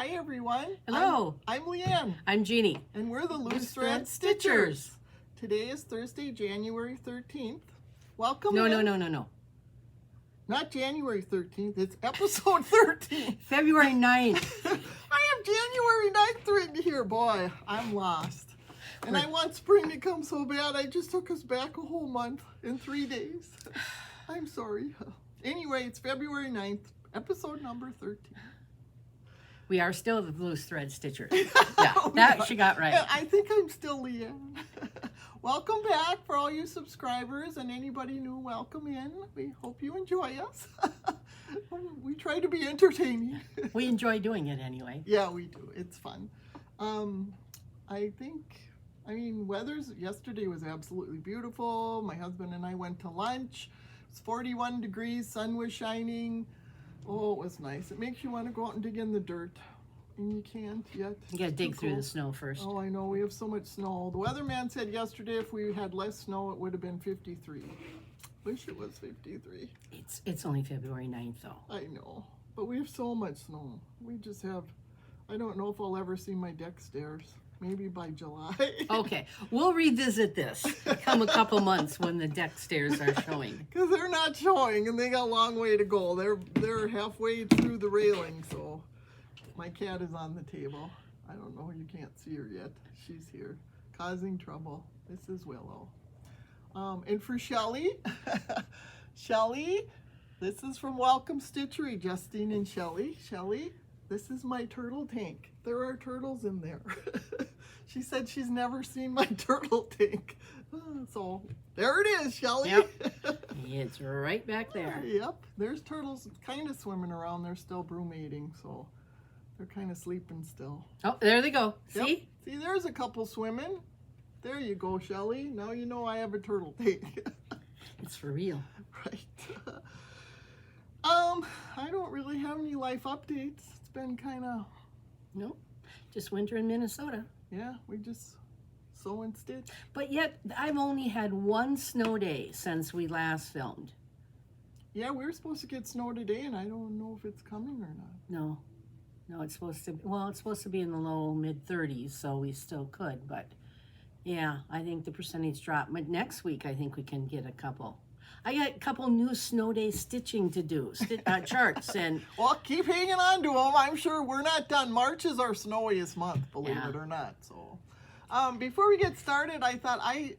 Hi everyone. Hello. I'm Leanne. I'm Jeannie. And we're the Loose Thread Stitchers. Today is Thursday, January 13th. Welcome No. Not January 13th, it's episode 13. February 9th. I have January 9th written here. Boy, I'm lost. And I want spring to come so bad, I just took us back a whole month in 3 days. I'm sorry. Anyway, it's February 9th, episode number 13. We are still the Loose Thread Stitchers. Yeah, that she got right. I think I'm still Leanne. Welcome back for all you subscribers and anybody new, welcome in. We hope you enjoy us. We try to be entertaining. We enjoy doing it anyway. Yeah, we do. It's fun. Weather's yesterday was absolutely beautiful. My husband and I went to lunch. It was 41 degrees, sun was shining. Oh, it was nice. It makes you want to go out and dig in the dirt. And you can't yet. You gotta dig through the snow first. Oh, I know. We have so much snow. The weatherman said yesterday if we had less snow, it would have been 53. Wish it was 53. It's only February 9th, though. I know. But we have so much snow. We just have... I don't know if I'll ever see my deck stairs. Maybe by July. Okay. We'll revisit this come a couple months when the deck stairs are showing. Because they're not showing, and they got a long way to go. They're halfway through the railing, so... My cat is on the table. I don't know, you can't see her yet. She's here, causing trouble. This is Willow. And for Shelly, Shelly, this is from Welcome Stitchery, Justine and Shelly. Shelly, this is my turtle tank. There are turtles in there. She said she's never seen my turtle tank. So there it is, Shelly. Yep. It's right back there. Yep, there's turtles kind of swimming around. They're still brumating, so they're kind of sleeping still. Oh, there they go. Yep. See? See, there's a couple swimming. There you go, Shelly. Now you know I have a turtle tank. It's for real. Right. I don't really have any life updates. It's been kind of... Nope. Just winter in Minnesota. Yeah, we just sew and stitch. But yet, I've only had one snow day since we last filmed. Yeah, we were supposed to get snow today, and I don't know if it's coming or not. No, it's supposed to be in the low mid-30s, so we still could, but yeah, I think the percentage dropped. But next week, I think we can get a couple. I got a couple new snow day stitching to do, charts, and... Well, keep hanging on to them. I'm sure we're not done. March is our snowiest month, believe it or not. So, before we get started, I thought I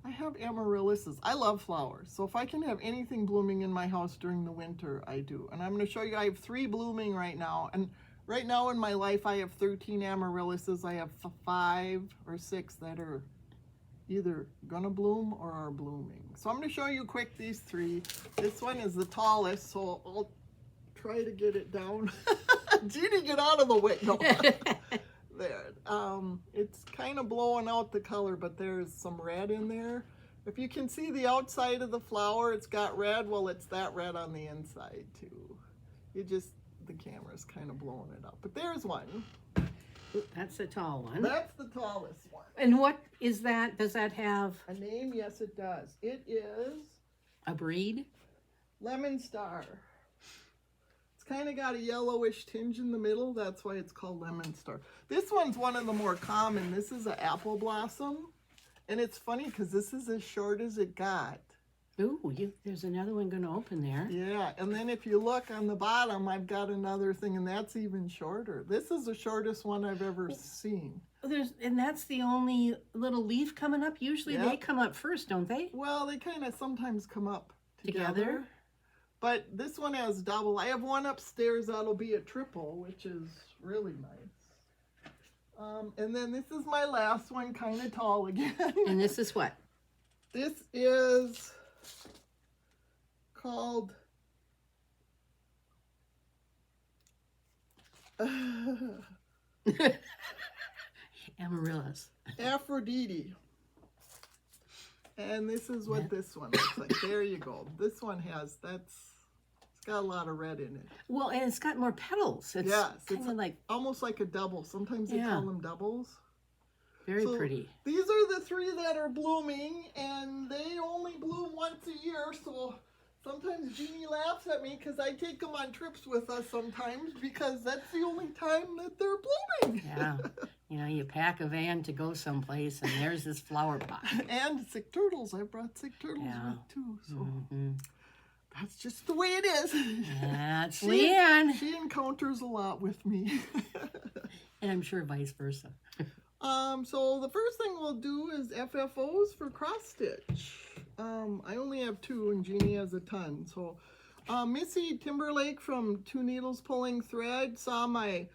have amaryllises. I love flowers. So if I can have anything blooming in my house during the winter, I do. And I'm going to show you, I have 3 blooming right now. And right now in my life, I have 13 amaryllises. I have 5 or 6 that are either gonna bloom or are blooming. So I'm gonna show you quick these 3. This one is the tallest, so I'll try to get it down. Jeannie, get out of the way. No. There. It's kind of blowing out the color, but there's some red in there. If you can see the outside of the flower, it's got red. Well, it's that red on the inside too. The camera's kind of blowing it up. But there's one. That's the tall one. That's the tallest one. And what is that? Does that have a name? Yes, it does. It is a breed? Lemon Star. It's kind of got a yellowish tinge in the middle. That's why it's called Lemon Star. This one's one of the more common. This is an apple blossom. And it's funny because this is as short as it got. Ooh, there's another one going to open there. Yeah, and then if you look on the bottom, I've got another thing, and that's even shorter. This is the shortest one I've ever seen. And that's the only little leaf coming up. Usually they come up first, don't they? Well, they kind of sometimes come up together. But this one has double. I have one upstairs that'll be a triple, which is really nice. And then this is my last one, kind of tall again. And this is what? This is called amaryllis. Aphrodite. And this is what this one looks like. There you go. This one it's got a lot of red in it. Well, and it's got more petals. It's kind of like almost like a double. Sometimes they call them doubles. Very pretty. These are the 3 that are blooming, and they only bloom once a year, so Sometimes Jeannie laughs at me because I take them on trips with us sometimes because that's the only time that they're blooming. Yeah. You know, you pack a van to go someplace and there's this flower pot. And sick turtles. I brought sick turtles Yeah. with too. So Mm-hmm. that's just the way it is. That's Leanne. She encounters a lot with me. And I'm sure vice versa. So the first thing we'll do is FFOs for cross stitch. I only have 2 and Jeannie has a ton. So Missy Timberlake from Two Needles Pulling Thread saw my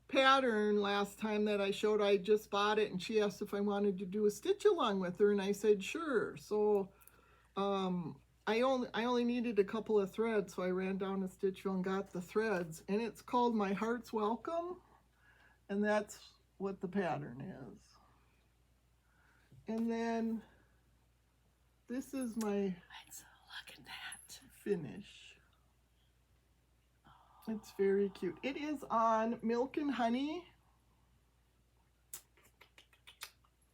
pattern last time that I showed. I just bought it and she asked if I wanted to do a stitch along with her and I said sure. So I only needed a couple of threads, so I ran down to Stitchville and got the threads, and it's called My Heart's Welcome, and that's what the pattern is. And then this is my Look at that. finish. It's very cute. It is on Milk and Honey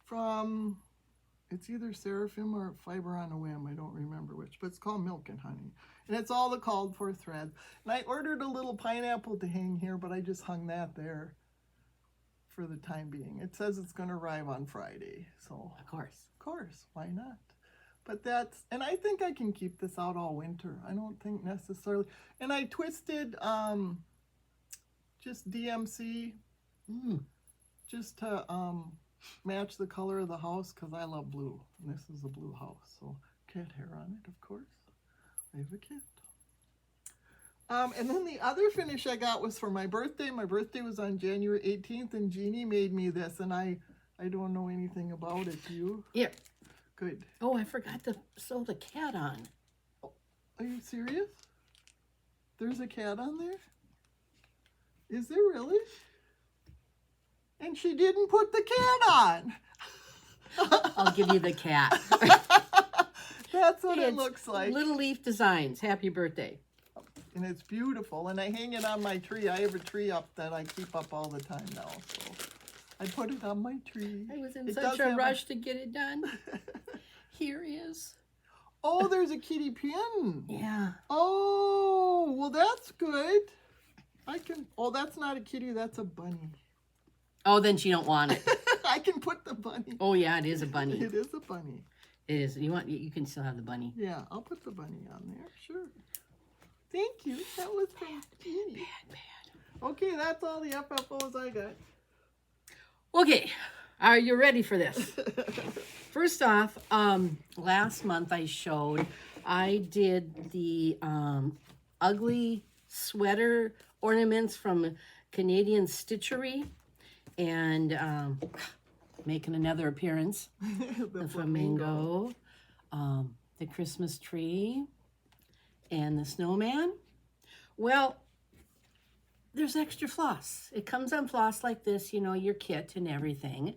from, it's either Seraphim or Fiber on a Whim. I don't remember which, but it's called Milk and Honey. And it's all the called for threads. And I ordered a little pineapple to hang here, but I just hung that there for the time being. It says it's going to arrive on Friday. So, Of course. why not? But that's, and I think I can keep this out all winter. I don't think necessarily. And I twisted just DMC just to match the color of the house because I love blue. And this is a blue house. So cat hair on it, of course. I have a cat. And then the other finish I got was for my birthday. My birthday was on January 18th, and Jeannie made me this, and I don't know anything about it. Do you? Here. Good. Oh, I forgot to sew the cat on. Are you serious? There's a cat on there? Is there really? And she didn't put the cat on. I'll give you the cat. That's what it looks like. Little Leaf Designs. Happy birthday. And it's beautiful. And I hang it on my tree. I have a tree up that I keep up all the time now. So I put it on my tree. I was in such a rush to get it done. Here is. Oh, there's a kitty pin. Yeah. Oh, well, that's good. Oh, that's not a kitty. That's a bunny. Oh, then she don't want it. I can put the bunny. Oh, yeah, it is a bunny. It is a bunny. It is. You can still have the bunny. Yeah, I'll put the bunny on there. Sure. Thank you. That was from Jeannie. Bad. Okay, that's all the FFOs I got. Okay, are you ready for this? First off, last month I did the ugly sweater ornaments from Canadian Stitchery, and making another appearance, the flamingo, the Christmas tree, and the snowman. Well, there's extra floss. It comes on floss like this, you know, your kit and everything.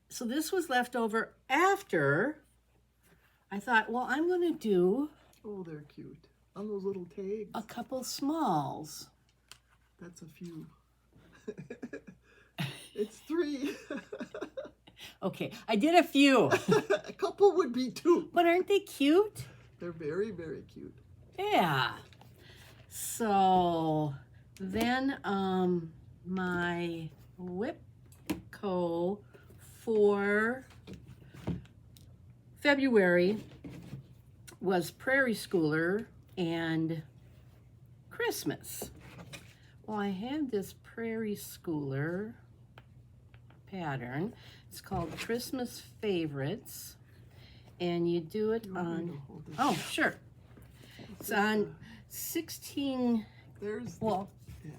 So this was left over after I thought, well, I'm going to do... Oh, they're cute. On those little tags. A couple smalls. That's a few. It's 3. Okay, I did a few. A couple would be 2. But aren't they cute? They're very, very cute. Yeah. So then my Whipco for February was Prairie Schooler and Christmas. Well, I had this Prairie Schooler pattern. It's called Christmas Favorites, and you do it on, oh, sure. It's on 16, well, yeah.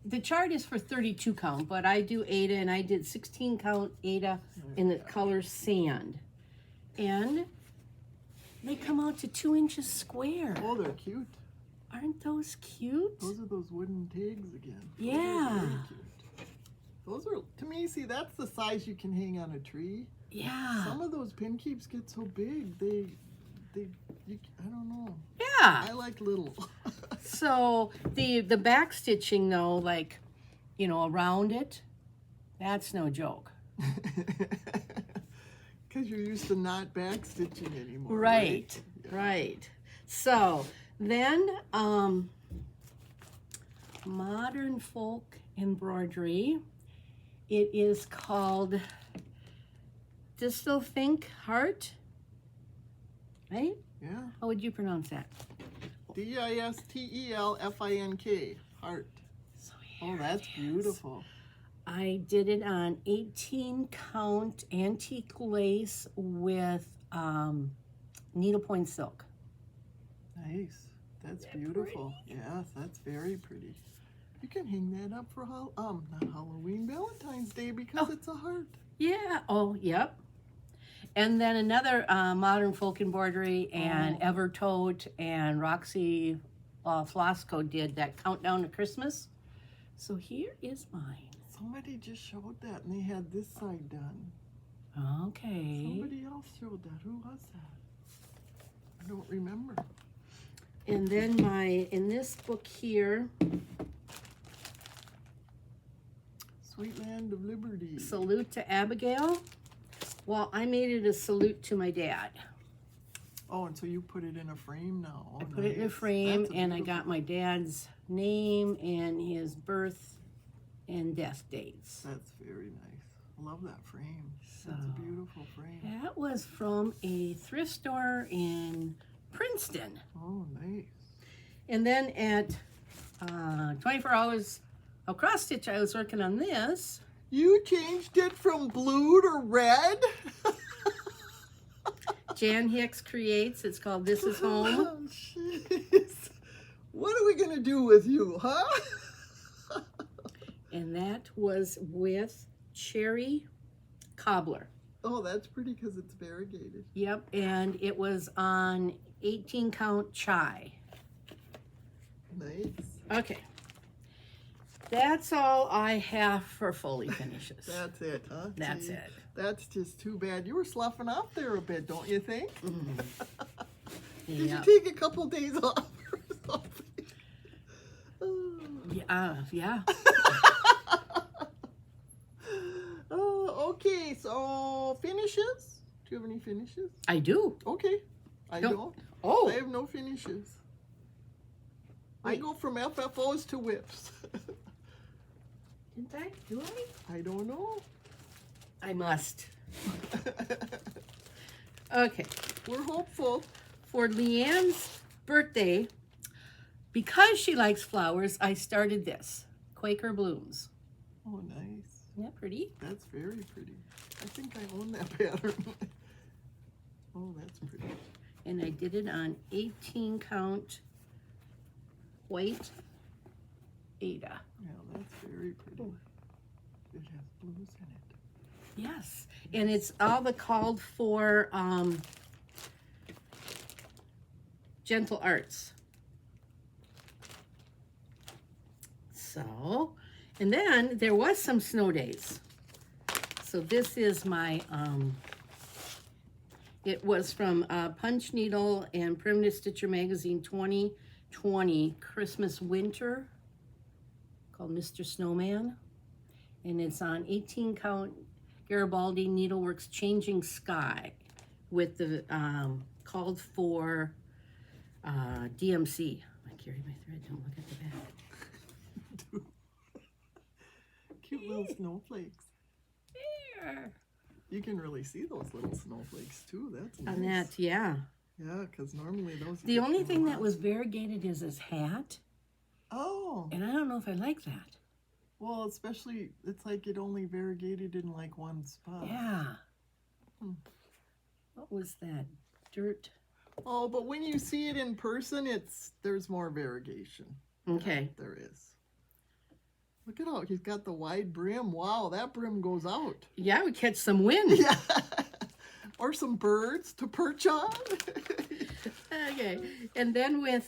The chart is for 32 count, but I do Ada, and I did 16 count Ada in the color sand. And they come out to 2 inches square. Oh, they're cute. Aren't those cute? Those are those wooden tags again. Those Yeah. are very cute. Those are, to me, see, that's the size you can hang on a tree. Yeah. Some of those pin keeps get so big, I don't know. Yeah. I like little. So the back stitching though, like, you know, around it, that's no joke. Because you're used to not back stitching anymore. Right, Yeah. right. So then, modern folk embroidery. It is called Distel Think Heart, right? Yeah. How would you pronounce that? Distelfink. Heart. So Oh, that's beautiful. I did it on 18 count antique lace with needlepoint silk. Nice. That's beautiful. Yes, that's very pretty. You can hang that up for not Halloween, Valentine's Day, because it's a heart. Yeah. Oh, yep. And then another modern folk embroidery and Evertote and Roxy Flosco did that countdown to Christmas. So here is mine. Somebody just showed that, and they had this side done. Okay. Somebody else showed that. Who was that? I don't remember. And then in this book here, Sweet Land of Liberty. Salute to Abigail. Well, I made it a salute to my dad. Oh, and so you put it in a frame now. Oh, I put it in a frame, and I got my dad's name and his birth and death dates. That's very nice. I love that frame. So, that's a beautiful frame. That was from a thrift store in Princeton. Oh, nice. And then at 24 Hours of Cross Stitch, I was working on this. You changed it from blue to red? Jan Hicks creates. It's called This Is Home. Oh, jeez. What are we going to do with you, huh? And that was with Cherry Cobbler. Oh, that's pretty because it's variegated. Yep, and it was on 18 count chai. Nice. Okay. That's all I have for Foley finishes. That's it, huh? That's Gee, it. That's just too bad. You were sloughing off there a bit, don't you think? Did you take a couple days off or something? Yeah. Okay, so finishes? Do you have any finishes? I do. Okay. I don't. Oh. I have no finishes. I go from FFOs to whips. Didn't I? Do I? I don't know. I must. Okay. We're hopeful. For Leanne's birthday, because she likes flowers, I started this. Quaker Blooms. Oh, nice. Isn't that pretty? That's very pretty. I think I own that pattern. Oh, that's pretty. And I did it on 18 count white Ada. Yeah, that's very pretty. It has blues in it. Yes. And it's all the called for gentle arts. So, and then there was some snow days. So this is my, it was from Punch Needle and Primitive Stitcher Magazine 2020 Christmas Winter called Mr. Snowman. And it's on 18 count Garibaldi Needleworks Changing Sky with the called for DMC. I carry my thread, don't look at the back. Cute little snowflakes. There. You can really see those little snowflakes too. That's nice. On that, yeah. Yeah, because normally those. The only thing that was variegated is his hat. Oh. And I don't know if I like that. Well, especially, it's like it only variegated in like one spot. Yeah. What was that? Dirt. Oh, but when you see it in person, there's more variegation. Okay. Yeah, there is. Look at how he's got the wide brim. Wow, that brim goes out. Yeah, we catch some wind. Yeah. Or some birds to perch on. Okay. And then with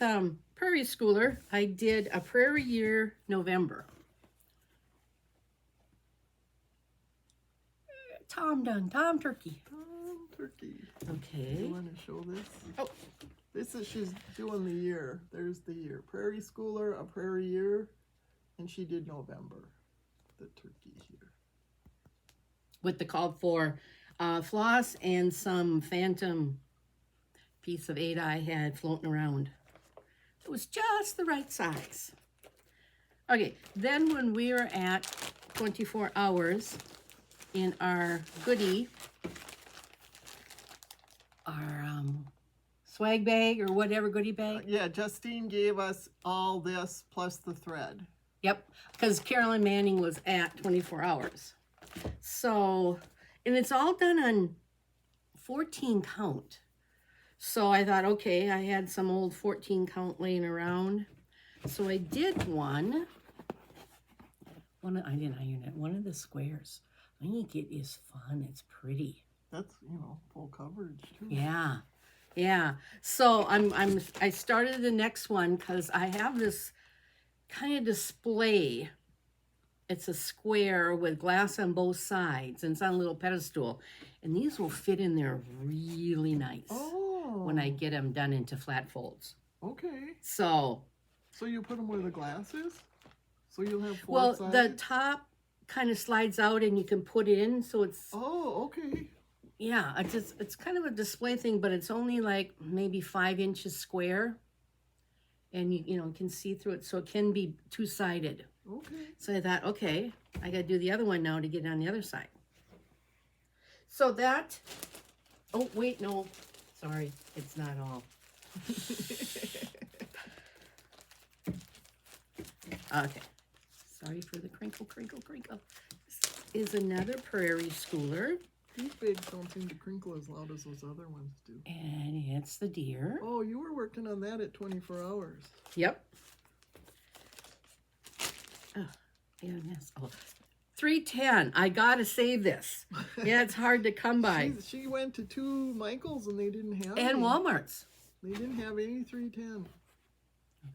Prairie Schooler, I did a Prairie Year November. Tom Turkey. Tom Turkey. Okay. You want to show this? Oh. She's doing the year. There's the year. Prairie Schooler, a Prairie Year. And she did November, the turkey here. With the called for floss and some phantom piece of 8 I had floating around. It was just the right size. Okay, then when we were at 24 hours in our goodie, our swag bag or whatever goodie bag. Yeah, Justine gave us all this plus the thread. Yep, because Carolyn Manning was at 24 hours. So, and it's all done on 14 count. So I thought, okay, I had some old 14 count laying around. So I did one. I didn't iron it. One of the squares. I think it is fun. It's pretty. That's, full coverage too. Yeah. Yeah. So I started the next one because I have this kind of display. It's a square with glass on both sides, and it's on a little pedestal. And these will fit in there really nice when I get them done into flat folds. Okay. So you put them where the glass is? So you'll have 4 well, sides? the top kind of slides out and you can put it in, so it's... Oh, okay. Yeah, it's kind of a display thing, but it's only like maybe 5 inches square. And you can see through it, so it can be two-sided. Okay. So I thought, okay, I got to do the other one now to get it on the other side. So that, oh, wait, no, sorry, it's not all. Okay, sorry for the crinkle. This is another Prairie Schooler. These bags don't seem to crinkle as loud as those other ones do. And it's the deer. Oh, you were working on that at 24 hours. Yep. Oh, yes. Oh, 310. I gotta save this. Yeah, it's hard to come by. She went to 2 Michaels and they didn't have And any. Walmart's. They didn't have any 310.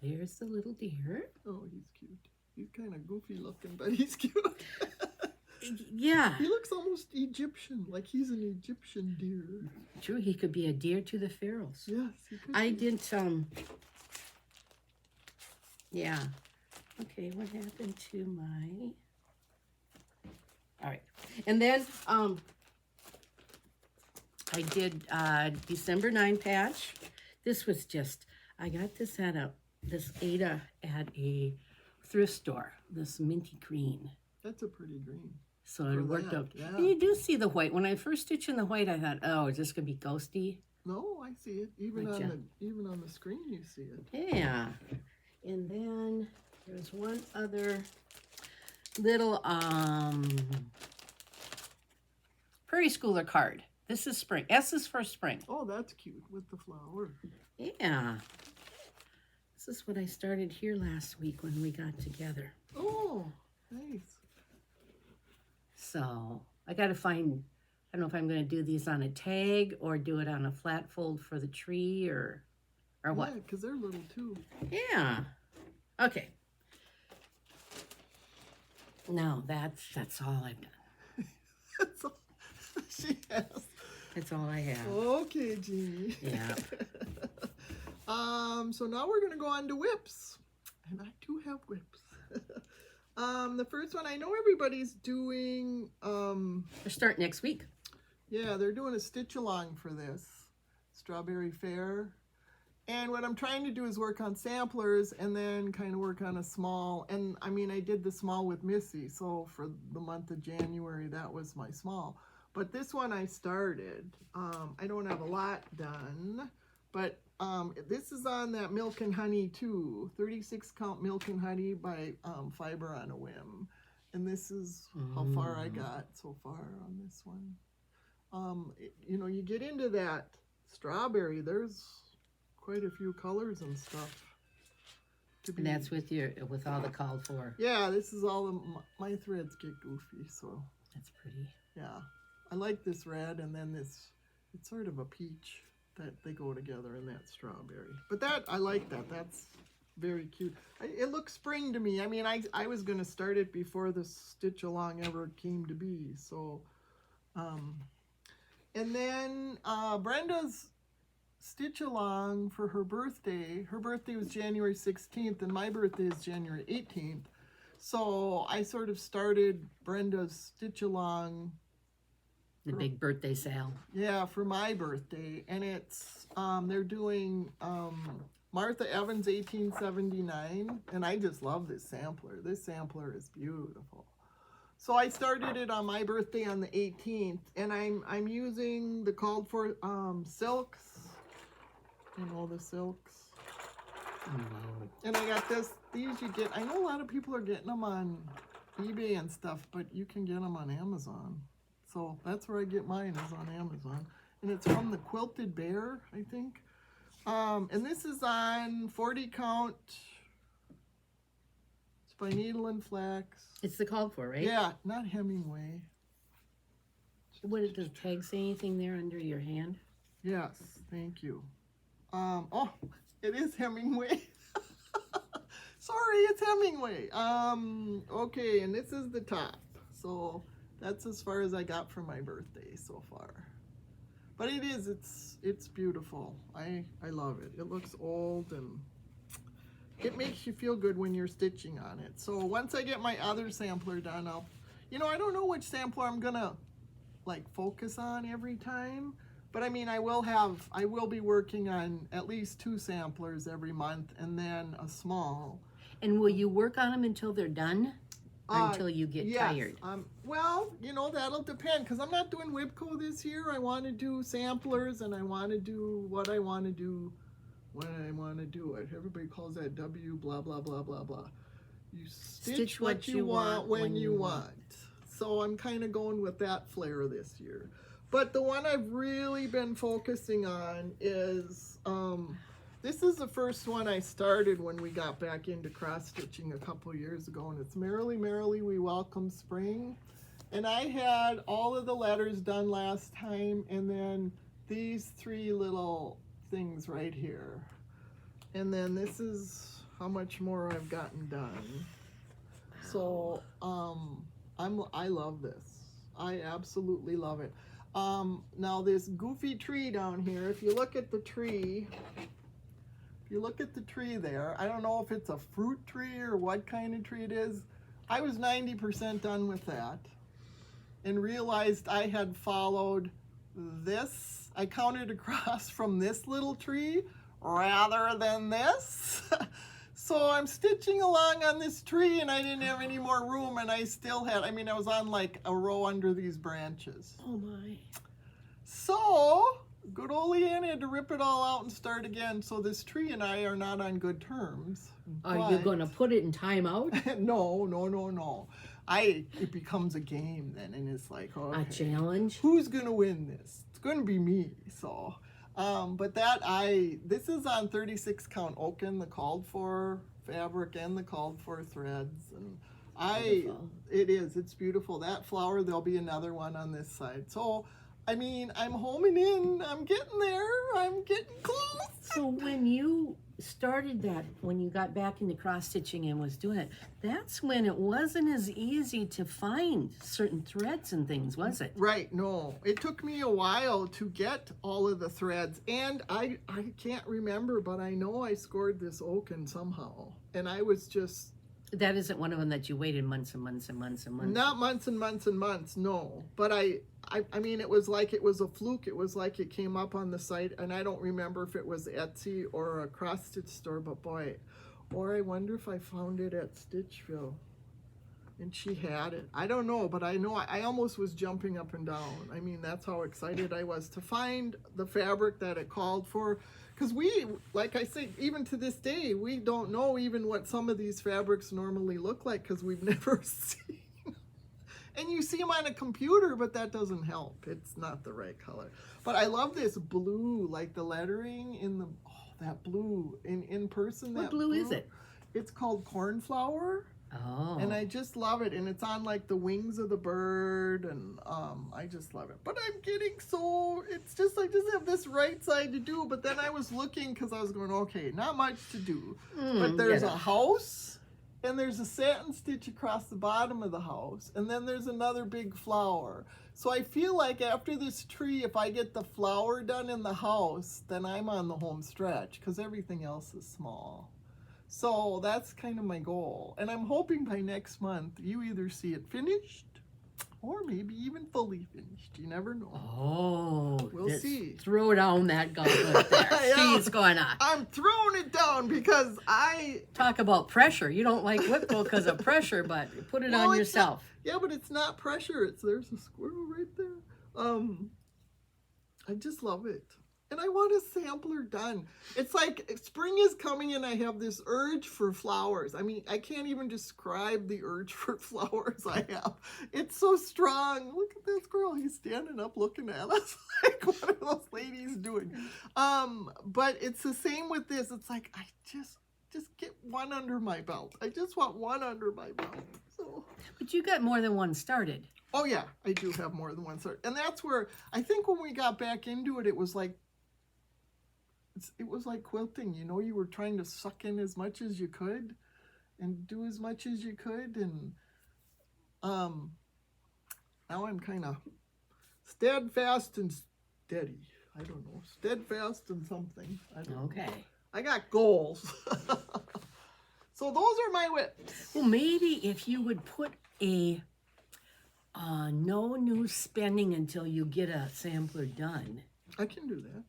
There's the little deer. Oh, he's cute. He's kind of goofy looking, but he's cute. Yeah. He looks almost Egyptian, like he's an Egyptian deer. True, he could be a deer to the pharaohs. Yes, he could I be. didn't, yeah. Okay, what happened to my... All right. And then, I did December 9 patch. This was just, I got this this Ada at a thrift store, this minty green. That's a pretty green. So it worked out. Yeah. And you do see the white. When I first stitched in the white, I thought, oh, is this going to be ghosty? No, I see it. Even on the screen, you see it. Yeah. And then there's one other little Prairie Schooler card. This is spring. S is for spring. Oh, that's cute with the flower. Yeah. This is what I started here last week when we got together. Oh, nice. So I got to find, I don't know if I'm going to do these on a tag or do it on a flat fold for the tree or what. Yeah, because they're little too. Yeah. Okay. No, that's all I've done. That's all she has. That's all I have. Okay, Jeannie. Yeah. So now we're gonna go on to whips, and I do have whips. The first one, I know everybody's doing. We'll start next week. Yeah, they're doing a stitch along for this Strawberry Fair. And what I'm trying to do is work on samplers and then kind of work on a small. And I mean, I did the small with Missy. So for the month of January, that was my small. But this one I started. I don't have a lot done. But this is on that Milk and Honey too. 36 count Milk and Honey by Fiber on a Whim. And this is how far I got so far on this one. You get into that strawberry, there's quite a few colors and stuff. And that's with all the called for. Yeah, this is all my threads get goofy, so. That's pretty. Yeah, I like this red and then this, it's sort of a peach that they go together in that strawberry. But I like that, that's very cute. It looks spring to me. I mean, I was gonna start it before the stitch along ever came to be, so. And then Brenda's stitch along for her birthday. Her birthday was January 16th and my birthday is January 18th. So I sort of started Brenda's stitch along The big birthday sale. Yeah, for my birthday. And it's, they're doing Martha Evans 1879. And I just love this sampler. This sampler is beautiful. So I started it on my birthday on the 18th. And I'm using the called for silks. You know, the silks. Wow. And I got these you get, I know a lot of people are getting them on eBay and stuff, but you can get them on Amazon. So that's where I get mine, is on Amazon. And it's from the Quilted Bear, I think. And this is on 40 count. It's by Needle and Flax. It's the called for, right? Yeah, not Hemingway. Does the tag say anything there under your hand? Yes, thank you. Oh, it is Hemingway. Sorry, it's Hemingway. Okay, and this is the top. So that's as far as I got for my birthday so far. But it's beautiful. I love it. It looks old and it makes you feel good when you're stitching on it. So once I get my other sampler done, I don't know which sampler I'm gonna like focus on every time. But I mean, I will be working on at least 2 samplers every month and then a small. And will you work on them until they're done? Until you get tired? Well, that'll depend, because I'm not doing Whipco this year. I want to do samplers, and I want to do what I want to do when I want to do it. Everybody calls that W, blah, blah, blah, blah, blah. You stitch what you want when you want. So I'm kind of going with that flair this year. But the one I've really been focusing on is, this is the first one I started when we got back into cross-stitching a couple years ago, and it's Merrily, Merrily We Welcome Spring. And I had all of the letters done last time, and then these 3 little things right here. And then this is how much more I've gotten done. So, I love this. I absolutely love it. Now this goofy tree down here, if you look at the tree, there, I don't know if it's a fruit tree or what kind of tree it is. I was 90% done with that and realized I had followed this. I counted across from this little tree rather than this. So I'm stitching along on this tree and I didn't have any more room, and I still had, I was on like a row under these branches. Oh my. So good old Leanne had to rip it all out and start again. So this tree and I are not on good terms. Are you going to put it in timeout? No. It becomes a game then, and it's like, okay, a challenge. Who's going to win this? It's going to be me. So, but this is on 36 count Oaken, the called for fabric and the called for threads, and it's beautiful. That flower, there'll be another one on this side. So, I'm homing in. I'm getting there. I'm getting close. So when you started that, when you got back into cross-stitching and was doing it, that's when it wasn't as easy to find certain threads and things, was it? Right, no. It took me a while to get all of the threads, and I can't remember, but I know I scored this Oaken somehow, and I was just... That isn't one of them that you waited months and months and months and months. Not months and months and months, no. But it was like it was a fluke. It was like it came up on the site, and I don't remember if it was Etsy or a cross-stitch store, but boy, or I wonder if I found it at Stitchville. And she had it. I don't know, but I know I almost was jumping up and down. That's how excited I was to find the fabric that it called for. Because we, like I say, even to this day, we don't know even what some of these fabrics normally look like because we've never seen. And you see them on a computer, but that doesn't help. It's not the right color. But I love this blue, like the lettering in the, that blue in person. What blue is it? It's called Cornflower. Oh. And I just love it. And it's on like the wings of the bird. And I just love it. But I'm getting it's just, I just have this right side to do. But then I was looking because I was going, okay, not much to do. But there's a house. And there's a satin stitch across the bottom of the house. And then there's another big flower. So I feel like after this tree, if I get the flower done in the house, then I'm on the home stretch. Because everything else is small. So that's kind of my goal. And I'm hoping by next month you either see it finished or maybe even fully finished. You never know. Oh, We'll see. Throw down that gauntlet there. Yeah. She's gonna. I'm throwing it down because Talk about pressure. You don't like whip quilt because of pressure, but put it on yourself. Yeah, but it's not pressure. There's a squirrel right there. I just love it. And I want a sampler done. It's like spring is coming and I have this urge for flowers. I mean, I can't even describe the urge for flowers I have. It's so strong. Look at this girl. He's standing up looking at us like what are those ladies doing? But it's the same with this. It's like I just get one under my belt. I just want one under my belt. So. But you got more than one started. Oh yeah, I do have more than one start. And that's where I think when we got back into it, it was like quilting, you know, you were trying to suck in as much as you could and do as much as you could. And now I'm kind of steadfast and steady. I don't know, steadfast and something. I don't know. I got goals. So those are my whips. Well, maybe if you would put a no new spending until you get a sampler done. I can do that.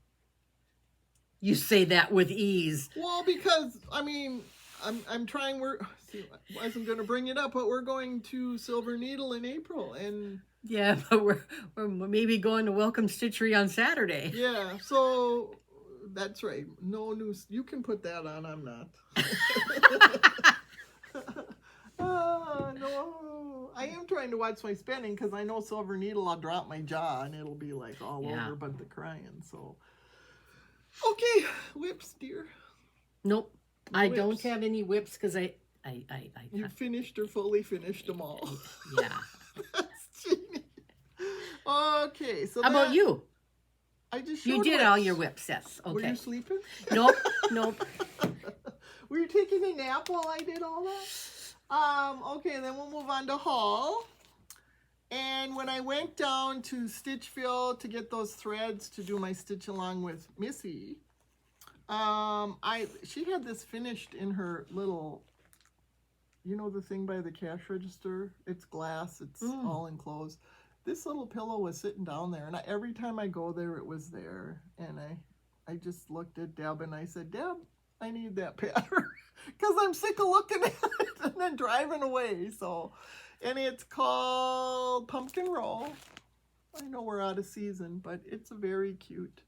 You say that with ease. Well, because I mean, I'm trying. I wasn't going to bring it up, but we're going to Silver Needle in April, and yeah, but we're maybe going to Welcome Stitchery on Saturday. Yeah, so that's right. No news. You can put that on. I'm not. No, I am trying to watch my spending because I know Silver Needle. I'll drop my jaw and it'll be like all over, but the crying. So. Okay, whips, dear. Nope, I don't have any whips because I. You finished or fully finished them all. Yeah. That's Jeannie. Okay, so how about you? I just you did whips. All your whips, yes. Okay. Were you sleeping? Nope. Were you taking a nap while I did all that? Okay, then we'll move on to haul. And when I went down to Stitchville to get those threads to do my stitch along with Missy, she had this finished in her little, you know, the thing by the cash register. It's glass. It's all enclosed. This little pillow was sitting down there, and every time I go there, it was there. And I just looked at Deb and I said, Deb, I need that pattern because I'm sick of looking at it and then driving away. So. And it's called Pumpkin Roll. I know we're out of season, but it's very cute.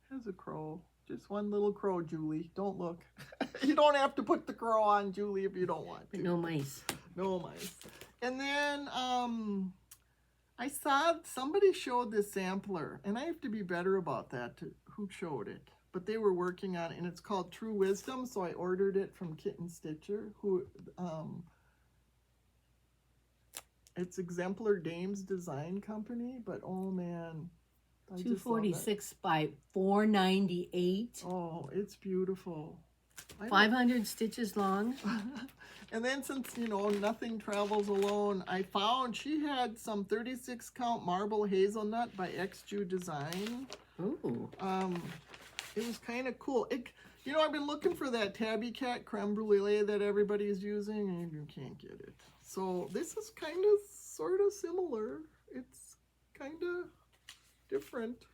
It has a crow. Just one little crow, Julie. Don't look. You don't have to put the crow on, Julie, if you don't want to. No mice. No mice. And then I saw somebody showed this sampler, and I have to be better about that. Who showed it? But they were working on it, and it's called True Wisdom, so I ordered it from Kitten Stitcher, who... It's Exemplar Dames Design Company, but oh man, I 246 by 498. Oh, it's beautiful. 500 stitches long. And then since, you know, nothing travels alone, I found she had some 36 count marble hazelnut by XJU Design. Ooh. It was kind of cool. You know, I've been looking for that Tabby Cat creme brulee that everybody's using, and you can't get it. So this is kind of sort of similar. It's kind of different.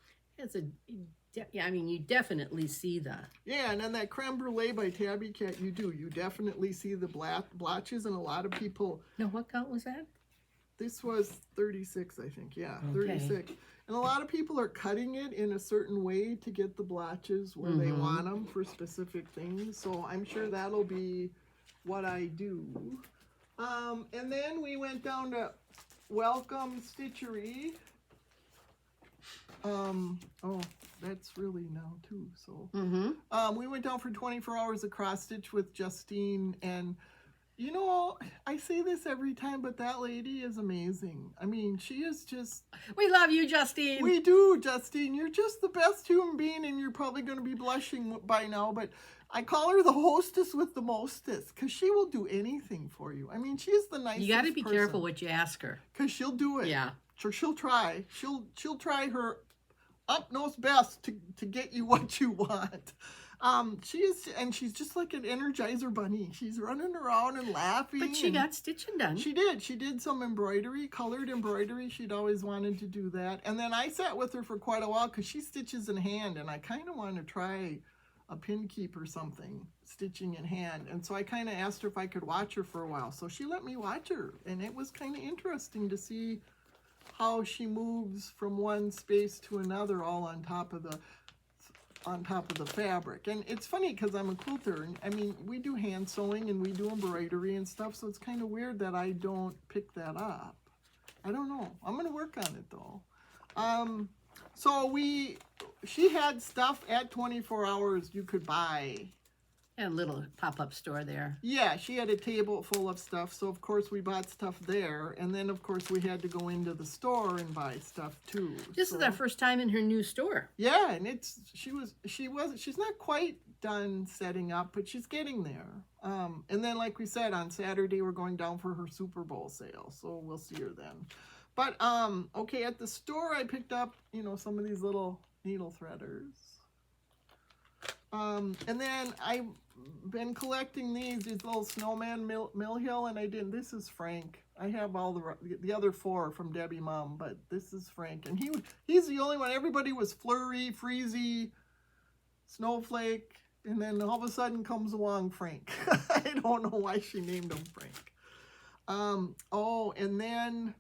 Yeah, I mean, you definitely see the... Yeah, and then that creme brulee by Tabby Cat, you do. You definitely see the blotches, and a lot of people... No, what count was that? This was 36, I think. Yeah, okay. 36. And a lot of people are cutting it in a certain way to get the blotches where they want them for specific things. So I'm sure that'll be what I do. And then we went down to Welcome Stitchery. Oh, that's really now too. So we went down for 24 hours of cross stitch with Justine, and you know, I say this every time, but that lady is amazing. I mean, she is just... We love you, Justine. We do, Justine. You're just the best human being, and you're probably going to be blushing by now, but I call her the hostess with the mostest, because she will do anything for you. I mean, she's the nicest person. You got to be careful what you ask her. Because she'll do it. Yeah. She'll try. She'll try her utmost best to get you what you want. She is, and she's just like an Energizer bunny. She's running around and laughing. But she and got stitching done. She did. She did some embroidery, colored embroidery. She'd always wanted to do that. And then I sat with her for quite a while because she stitches in hand, and I kind of want to try a pin keep or something, stitching in hand. And so I kind of asked her if I could watch her for a while. So she let me watch her, and it was kind of interesting to see how she moves from one space to another, all on top of the fabric. And it's funny because I'm a quilter, and I mean, we do hand sewing and we do embroidery and stuff, so it's kind of weird that I don't pick that up. I don't know. I'm gonna work on it though. So she had stuff at 24 Hours you could buy. And a little pop-up store there. Yeah, she had a table full of stuff, so of course we bought stuff there, and then of course we had to go into the store and buy stuff too. This is our first time in her new store. Yeah, and she's not quite done setting up, but she's getting there. And then like we said, on Saturday we're going down for her Super Bowl sale, so we'll see her then. But okay, at the store I picked up, some of these little needle threaders. And then I've been collecting these little snowman Mill Hill, and this is Frank. I have all the other 4 from Debbie Mom, but this is Frank, and he's the only one. Everybody was Flurry, Freezy, Snowflake, and then all of a sudden comes along Frank. I don't know why she named him Frank. And then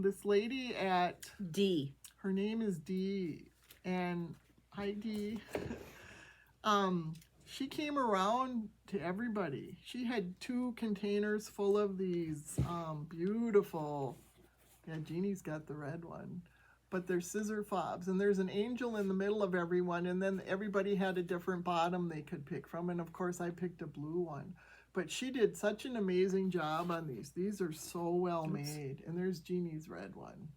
this lady at D. Her name is Dee, and hi Dee. She came around to everybody. She had 2 containers full of these beautiful, Jeannie's got the red one, but they're scissor fobs, and there's an angel in the middle of everyone, and then everybody had a different bottom they could pick from, and of course I picked a blue one. But she did such an amazing job on these. These are so well made. And there's Jeannie's red one.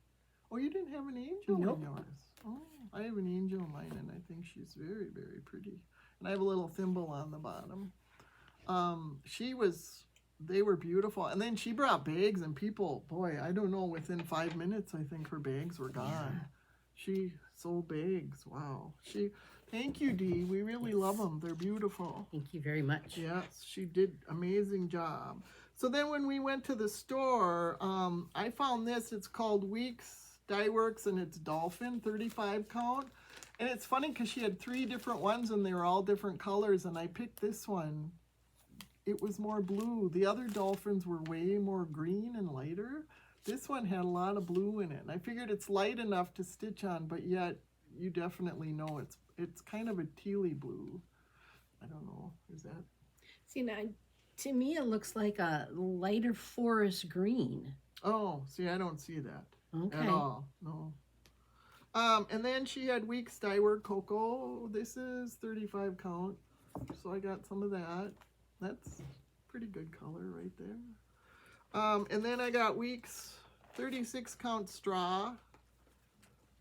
Oh, you didn't have an angel in yours? Oh, I have an angel in mine, and I think she's very, very pretty. And I have a little thimble on the bottom. They were beautiful. And then she brought bags, and people, boy, I don't know, within 5 minutes, I think her bags were gone. Yeah. She sold bags. Wow. Thank you, Dee. We really love them. They're beautiful. Thank you very much. Yes, she did amazing job. So then when we went to the store, I found this. It's called Weeks Dye Works, and it's Dolphin 35 count. And it's funny because she had 3 different ones, and they were all different colors, and I picked this one. It was more blue. The other dolphins were way more green and lighter. This one had a lot of blue in it. And I figured it's light enough to stitch on, but yet you definitely know it's kind of a tealy blue. I don't know. Is that? See, now, to me it looks like a lighter forest green. Oh, see, I don't see that Okay. at all. No. And then she had Weeks Dye Work Cocoa. This is 35 count. So I got some of that. That's pretty good color right there. And then I got Weeks 36 count Straw.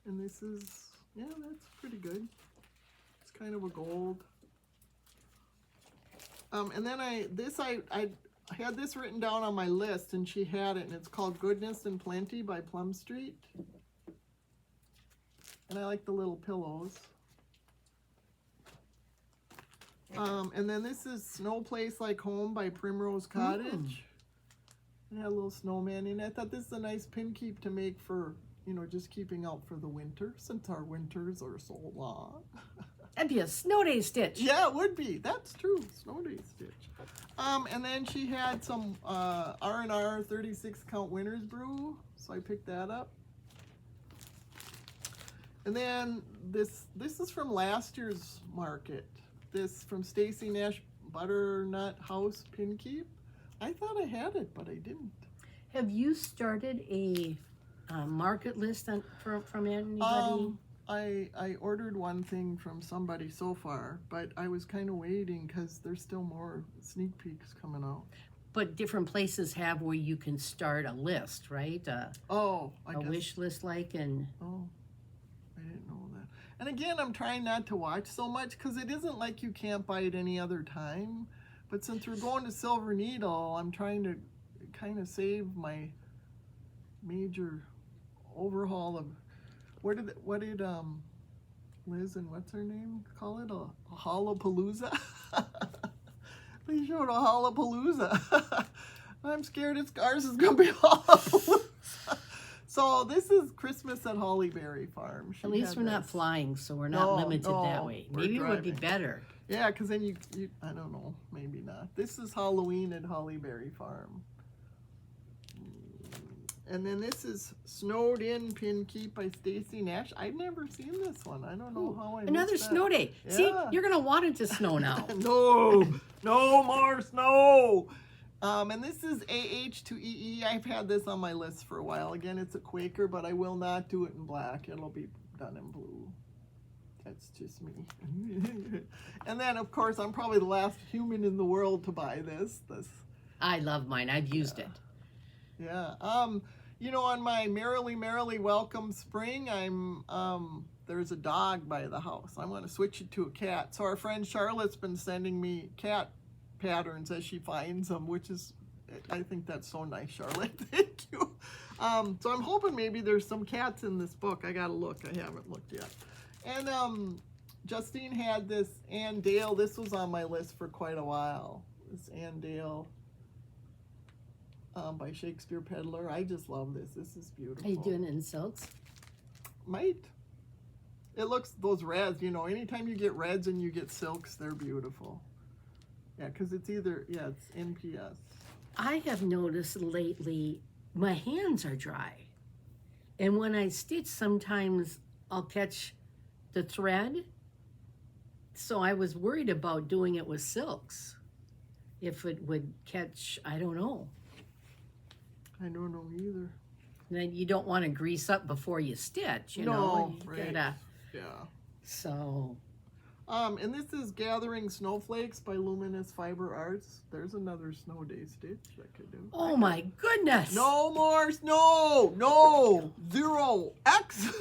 And this is, that's pretty good. It's kind of a gold. And then I had this written down on my list, and she had it, and it's called Goodness and Plenty by Plum Street. And I like the little pillows. And then this is Snow Place Like Home by Primrose Cottage. It had a little snowman in it. I thought this is a nice pin keep to make for, just keeping out for the winter, since our winters are so long. That'd be a snow day stitch. Yeah, it would be. That's true. Snow day stitch. And then she had some R&R 36 count Winter's Brew, so I picked that up. And then this is from last year's market. This from Stacy Nash Butternut House Pin Keep. I thought I had it, but I didn't. Have you started a market list from anybody? I ordered one thing from somebody so far, but I was kind of waiting because there's still more sneak peeks coming out. But different places have where you can start a list, right? I guess. Wish list like and... Oh, I didn't know that. And again, I'm trying not to watch so much because it isn't like you can't buy it any other time. But since we're going to Silver Needle, I'm trying to kind of save my major overhaul of what did Liz and what's her name? Call it a Hallapalooza. They showed a Hallapalooza. I'm scared ours is gonna be Hallapalooza. So this is Christmas at Hollyberry Farm. At least we're not flying, so we're not limited that way. Maybe it would be better. Yeah, because then you, I don't know, maybe not. This is Halloween at Hollyberry Farm. And then this is Snowed In Pin Keep by Stacy Nash. I've never seen this one. I don't know how I Another missed that. snow day. Yeah. See, you're going to want it to snow now. No more snow. And this is AH2EE. I've had this on my list for a while. Again, it's a Quaker, but I will not do it in black. It'll be done in blue. That's just me. And then, of course, I'm probably the last human in the world to buy this. I love mine. I've used it. Yeah. You know, on my Merrily Merrily Welcome Spring, there's a dog by the house. I'm going to switch it to a cat. So our friend Charlotte's been sending me cat patterns as she finds them, which is, I think that's so nice, Charlotte. Thank you. So I'm hoping maybe there's some cats in this book. I got to look. I haven't looked yet. And Justine had this Ann Dale. This was on my list for quite a while. This Ann Dale by Shakespeare Peddler. I just love this. This is beautiful. Are you doing it in silks? Might. It looks, those reds, you know, anytime you get reds and you get silks, they're beautiful. Yeah, because it's either, it's NPS. I have noticed lately my hands are dry. And when I stitch, sometimes I'll catch the thread. So I was worried about doing it with silks. If it would catch, I don't know. I don't know either. Then you don't want to grease up before you stitch, you know. Right. Gotta, yeah. So. And this is Gathering Snowflakes by Luminous Fiber Arts. There's another snow day stitch I could do. Oh my goodness. No more snow. No. 0x.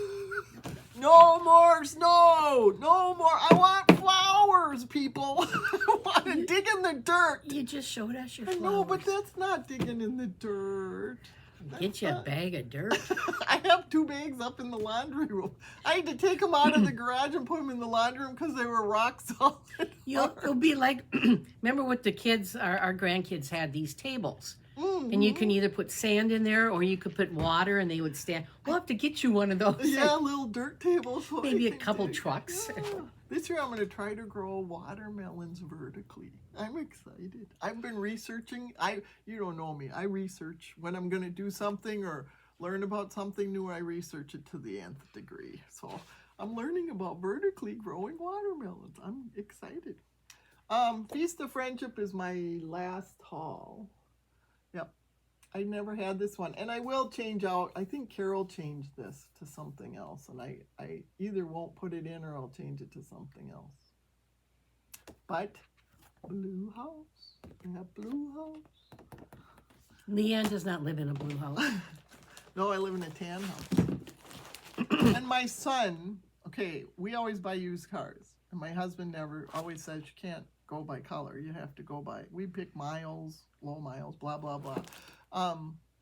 No more snow. No more. I want flowers, people. I want to dig in the dirt. You just showed us your flowers. I know, but that's not digging in the dirt. Get you a bag of dirt. I have 2 bags up in the laundry room. I had to take them out of the garage and put them in the laundry room because they were rock solid. You'll be like, remember what the kids, our grandkids had, these tables. Mm-hmm. And you can either put sand in there or you could put water and they would stand. We'll have to get you one of those. Yeah, little dirt tables. So maybe a couple trucks. Yeah. This year I'm going to try to grow watermelons vertically. I'm excited. I've been researching. You don't know me. I research when I'm going to do something or learn about something new. I research it to the nth degree. So I'm learning about vertically growing watermelons. I'm excited. Feast of Friendship is my last haul. Yep. I never had this one. And I will change out. I think Carol changed this to something else. And I either won't put it in or I'll change it to something else. But blue house. We have blue house. Leanne does not live in a blue house. No, I live in a tan house. And my son, okay, we always buy used cars. And my husband always says you can't go by color. You have to go by, we pick miles, low miles, blah, blah, blah.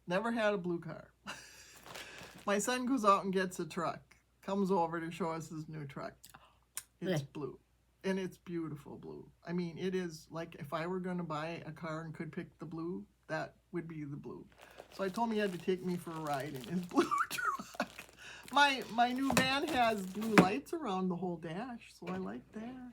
Never had a blue car. My son goes out and gets a truck, comes over to show us his new truck. It's blue. And it's beautiful blue. I mean, it is like if I were going to buy a car and could pick the blue, that would be the blue. So I told him he had to take me for a ride in his blue truck. My new van has blue lights around the whole dash, so I like that.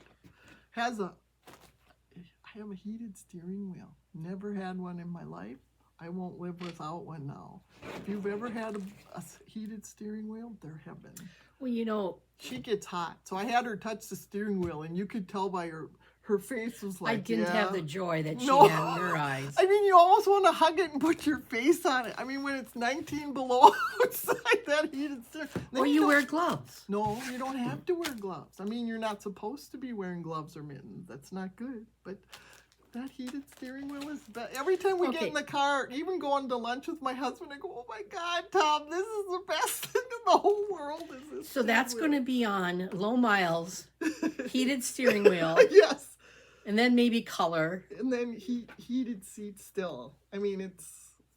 I have a heated steering wheel. Never had one in my life. I won't live without one now. If you've ever had a heated steering wheel, they're heaven. Well, you know, she gets hot. So I had her touch the steering wheel, and you could tell by her face was like, I didn't have the joy that she No. had in her eyes. I mean, you almost want to hug it and put your face on it. I mean, when it's 19 below outside, that heated steering wheel. Or you wear gloves. No, you don't have to wear gloves. I mean, you're not supposed to be wearing gloves or mittens. That's not good. But that heated steering wheel is bad. Every time we get in the car, even going to lunch with my husband, I go, oh my God, Tom, this is the best thing in the whole world. So that's going to be on low miles, heated steering wheel. Yes. And then maybe color. And then heated seats still. I mean,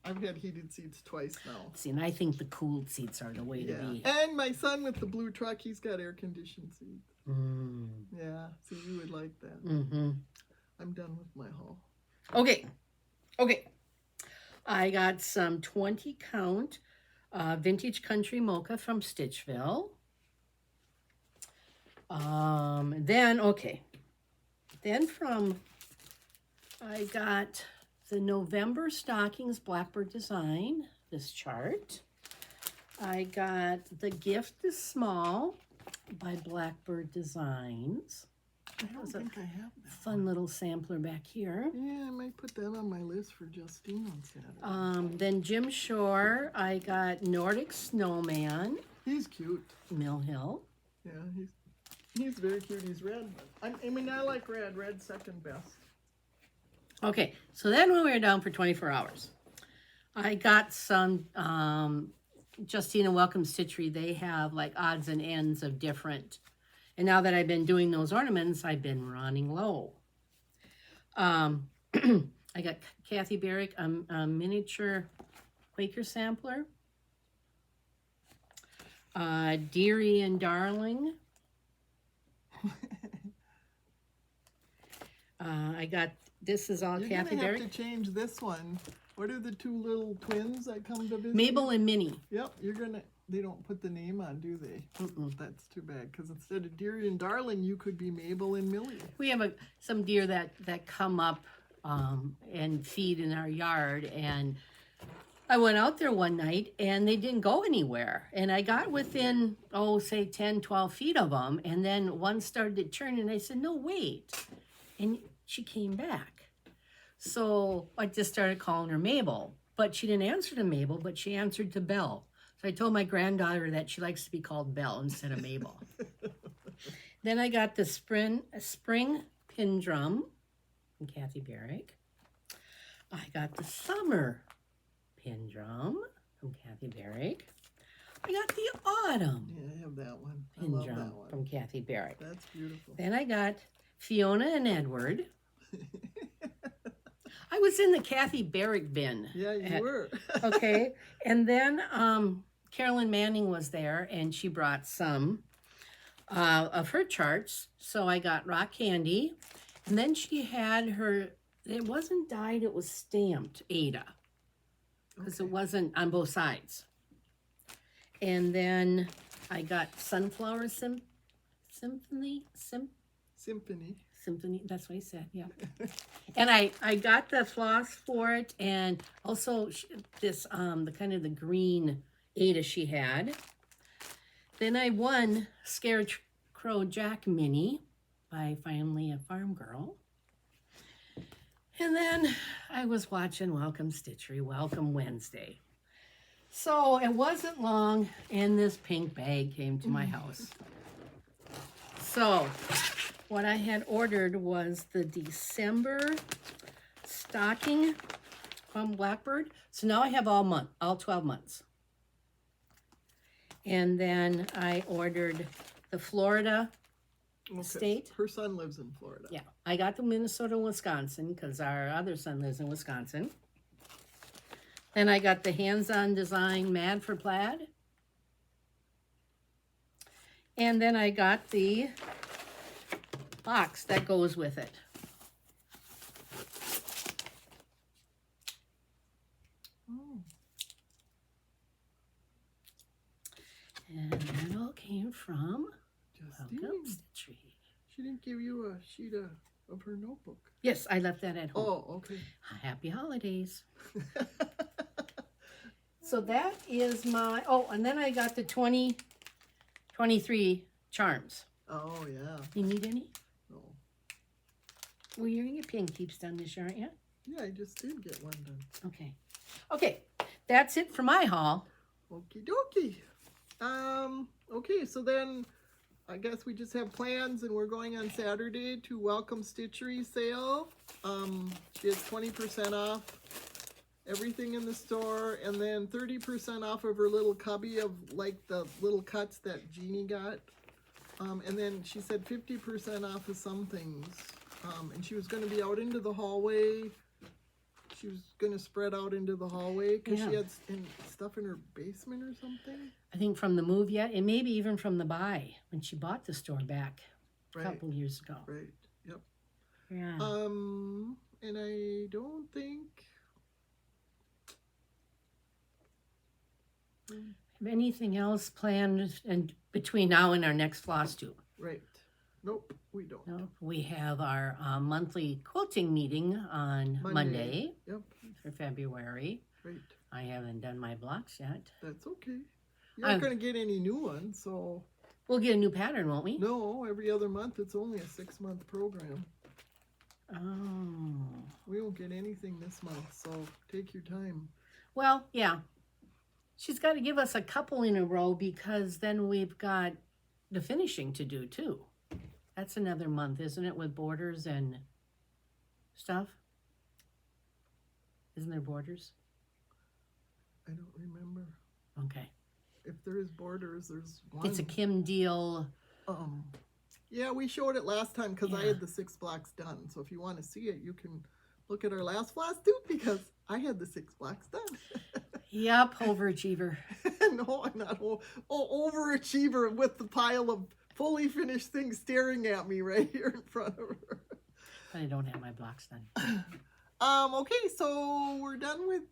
I've had heated seats twice now. See, and I think the cooled seats are the way to be. And my son with the blue truck, he's got air-conditioned seats. Mm. Yeah, so you would like that. Mm-hmm. I'm done with my haul. Okay. I got some 20 count vintage country mocha from Stitchville. I got the November Stockings Blackbird Design, this chart. I got The Gift is Small by Blackbird Designs. I don't think I have that. Fun little sampler back here. Yeah, I might put that on my list for Justine on Saturday. Then Jim Shore, I got Nordic Snowman. He's cute. Mill Hill. Yeah, he's very cute. He's red. I like red. Red's second best. Okay, so then when we were down for 24 hours, I got some Justina Welcome Stitchery. They have like odds and ends of different. And now that I've been doing those ornaments, I've been running low. I got Kathy Barrick, a miniature Quaker sampler. Dearie and Darling. I got, this is all You're Kathy gonna have Barrick. to change this one. What are the two little twins that come to visit? Mabel and Minnie. Yep, they don't put the name on, do they? That's too bad, because instead of Dearie and Darling, you could be Mabel and Millie. We have some deer that come up and feed in our yard, and I went out there one night and they didn't go anywhere, and I got within say 10, 12 feet of them, and then one started to turn, and I said, no, wait, and she came back. So I just started calling her Mabel, but she didn't answer to Mabel, but she answered to Belle. So I told my granddaughter that she likes to be called Belle instead of Mabel. Then I got the spring pin drum from Kathy Barrick. I got the summer pin drum from Kathy Barrick. I got the autumn Yeah, I have that one. I pin love drum that one. from Kathy Barrick. That's beautiful. Then I got Fiona and Edward. I was in the Kathy Barrick bin. Yeah, you were. Okay, and then Carolyn Manning was there, and she brought some of her charts. So I got Rock Candy, and then she had her, it wasn't dyed, it was stamped Ada, because it wasn't on both sides. And then I got Sunflower Symphony, that's what I said, yeah. And I got the floss for it, and also this, the kind of the green Ada she had. Then I won Scarecrow Jack Mini by Finally a Farm Girl. And then I was watching Welcome Stitchery, Welcome Wednesday. So it wasn't long, and this pink bag came to my house. So what I had ordered was the December stocking from Blackbird. So now I have all 12 months. And then I ordered the Florida state. Her son lives in Florida. Yeah, I got the Minnesota and Wisconsin because our other son lives in Wisconsin. Then I got the hands-on design Mad for Plaid. And then I got the box that goes with it. Oh. And that all came from Justine. Welcome Stitchery. She didn't give you a sheet of her notebook. Yes, I left that at home. Oh, okay. Happy holidays. So that is my, and then I got the 2023 charms. Oh, yeah. You need any? No. Well, your pin keeps done this year, aren't you? Yeah, I just did get one done. Okay. Okay, that's it for my haul. Okie dokie. Okay, so then I guess we just have plans, and we're going on Saturday to Welcome Stitchery sale. She has 20% off everything in the store, and then 30% off of her little cubby of like the little cuts that Jeannie got. And then she said 50% off of some things. And she was going to be out into the hallway. she was gonna spread out into the hallway because Yeah. she had stuff in her basement or something. I think from the move yet, and maybe even from the buy when she bought the store back a Right. couple years ago. Right. Yep. Yeah. And I don't think. Have anything else planned and between now and our next floss tube? Right. Nope, we don't. No, we have our monthly quilting meeting on Monday Yep. for February. Right. I haven't done my blocks yet. That's okay. You're not gonna get any new ones, so. We'll get a new pattern, won't we? No, every other month. It's only a 6-month program. Oh. We won't get anything this month, so take your time. Well, yeah. She's got to give us a couple in a row because then we've got the finishing to do too. That's another month, isn't it, with borders and stuff? Isn't there borders? I don't remember. Okay. If there is borders, there's one. It's a Kim deal. Yeah, we showed it last time because I Yeah. had the 6 blocks done. So if you want to see it, you can look at our last floss tube because I had the 6 blocks done. Yep, overachiever. No, I'm not. Overachiever with the pile of fully finished things staring at me right here in front of her. But I don't have my blocks done. Okay, so we're done with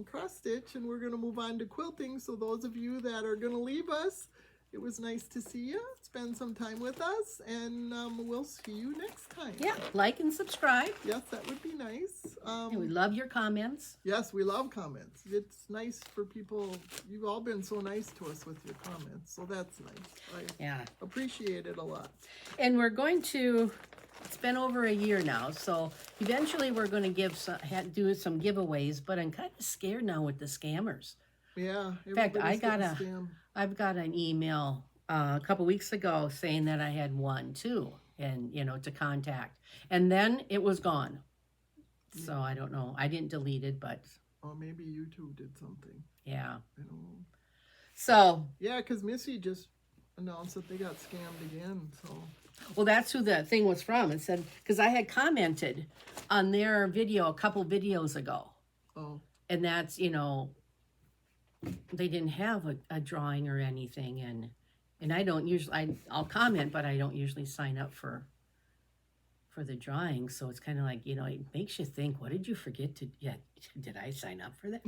cross stitch and we're going to move on to quilting. So those of you that are going to leave us, it was nice to see you. Spend some time with us, and we'll see you next time. Yeah, like and subscribe. Yes, that would be nice. And we love your comments. Yes, we love comments. It's nice for people. You've all been so nice to us with your comments, so that's nice. Yeah. I appreciate it a lot. And we're going to, it's been over a year now, so eventually we're going to do some giveaways, but I'm kind of scared now with the scammers. Yeah. In fact, everybody's I've got an email a couple weeks ago saying that I had one too, and to contact, and then it was gone. So I don't know. I didn't delete it, but maybe YouTube did something. yeah. I don't know. So yeah, because Missy just announced that they got scammed again. So well, that's who the thing was from. It said because I had commented on their video a couple videos ago. Oh. And that's they didn't have a drawing or anything, and I don't usually I'll comment, but I don't usually sign up for the drawing. So it's kind of like it makes you think, what did you forget to? Yeah, did I sign up for that?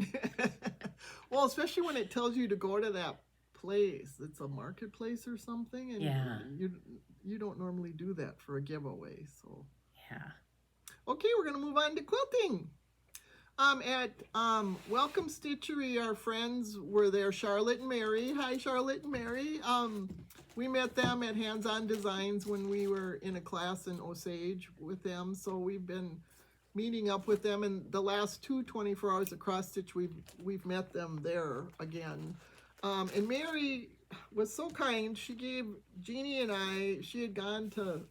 Well, especially when it tells you to go to that place. It's a marketplace or something, and Yeah. you don't normally do that for a giveaway. So Yeah. okay, we're gonna move on to quilting. At Welcome Stitchery, our friends were there, Charlotte and Mary. Hi, Charlotte and Mary. We met them at Hands On Designs when we were in a class in Osage with them. So we've been meeting up with them, and the last 24 hours of cross stitch, we've met them there again. And Mary was so kind. She gave Jeannie and I. She had gone to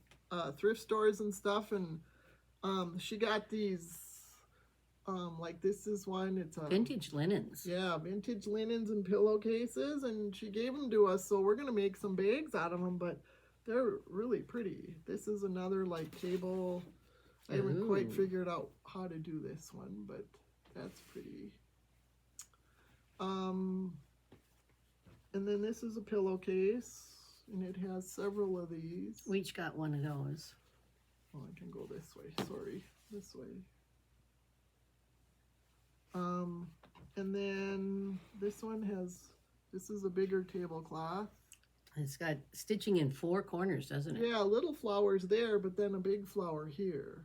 thrift stores and stuff, and she got these. Like this is one, it's a Vintage linens. yeah, vintage linens and pillowcases, and she gave them to us, so we're gonna make some bags out of them, but they're really pretty. This is another like cable. I haven't quite figured out how to do this one, but that's pretty. And then this is a pillowcase, and it has several of these. We each got one of those. Oh, I can go this way, sorry, this way. And then this one this is a bigger tablecloth. It's got stitching in 4 corners, doesn't it? Yeah, little flowers there, but then a big flower here.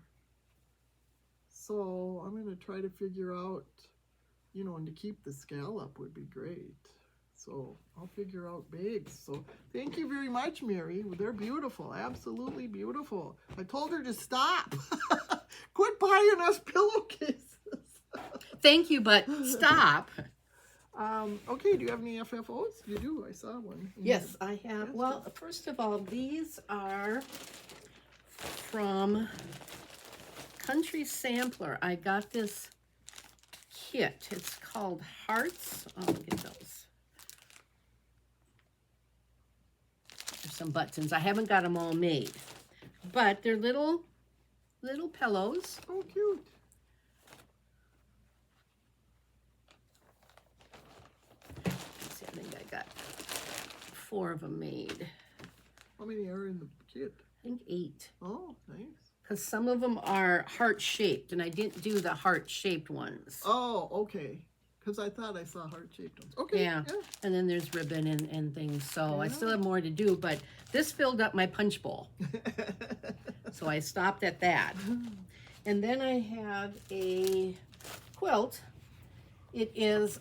So I'm going to try to figure out, and to keep the scallop would be great. So I'll figure out bags. So thank you very much, Mary. They're beautiful, absolutely beautiful. I told her to stop. Quit buying us pillowcases. Thank you, but stop. Okay, do you have any FFOs? You do, I saw one. Yes, I have. Well, first of all, these are from Country Sampler. I got this kit. It's called Hearts. Oh, look at those. There's some buttons. I haven't got them all made, but they're little pillows. Oh, cute. 4 of them made. How many are in the kit? I think 8. Oh, nice. Because some of them are heart-shaped, and I didn't do the heart-shaped ones. Oh, okay. Because I thought I saw heart-shaped ones. Okay. Yeah. And then there's ribbon and things. So I Yeah. still have more to do, but this filled up my punch bowl. So I stopped at that. And then I have a quilt. It is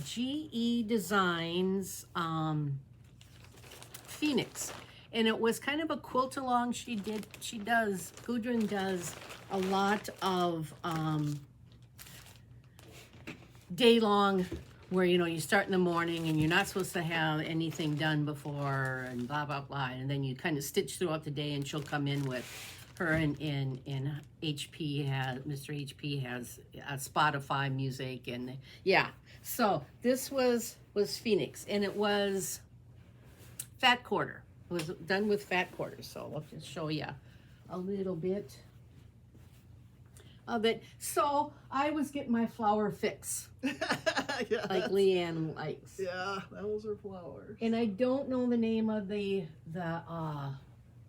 GE Designs Phoenix. And it was kind of a quilt along. Gudrun does a lot of day long, where you start in the morning and you're not supposed to have anything done before and blah blah blah, and then you kind of stitch throughout the day, and she'll come in with her and HP has Mr. HP has Spotify music, and yeah. So this was Phoenix, and it was fat quarter. It was done with fat quarters. So I'll just show you a little bit of it. So I was getting my flower fix. Yeah, like Leanne likes. Yeah, those are flowers. And I don't know the name of the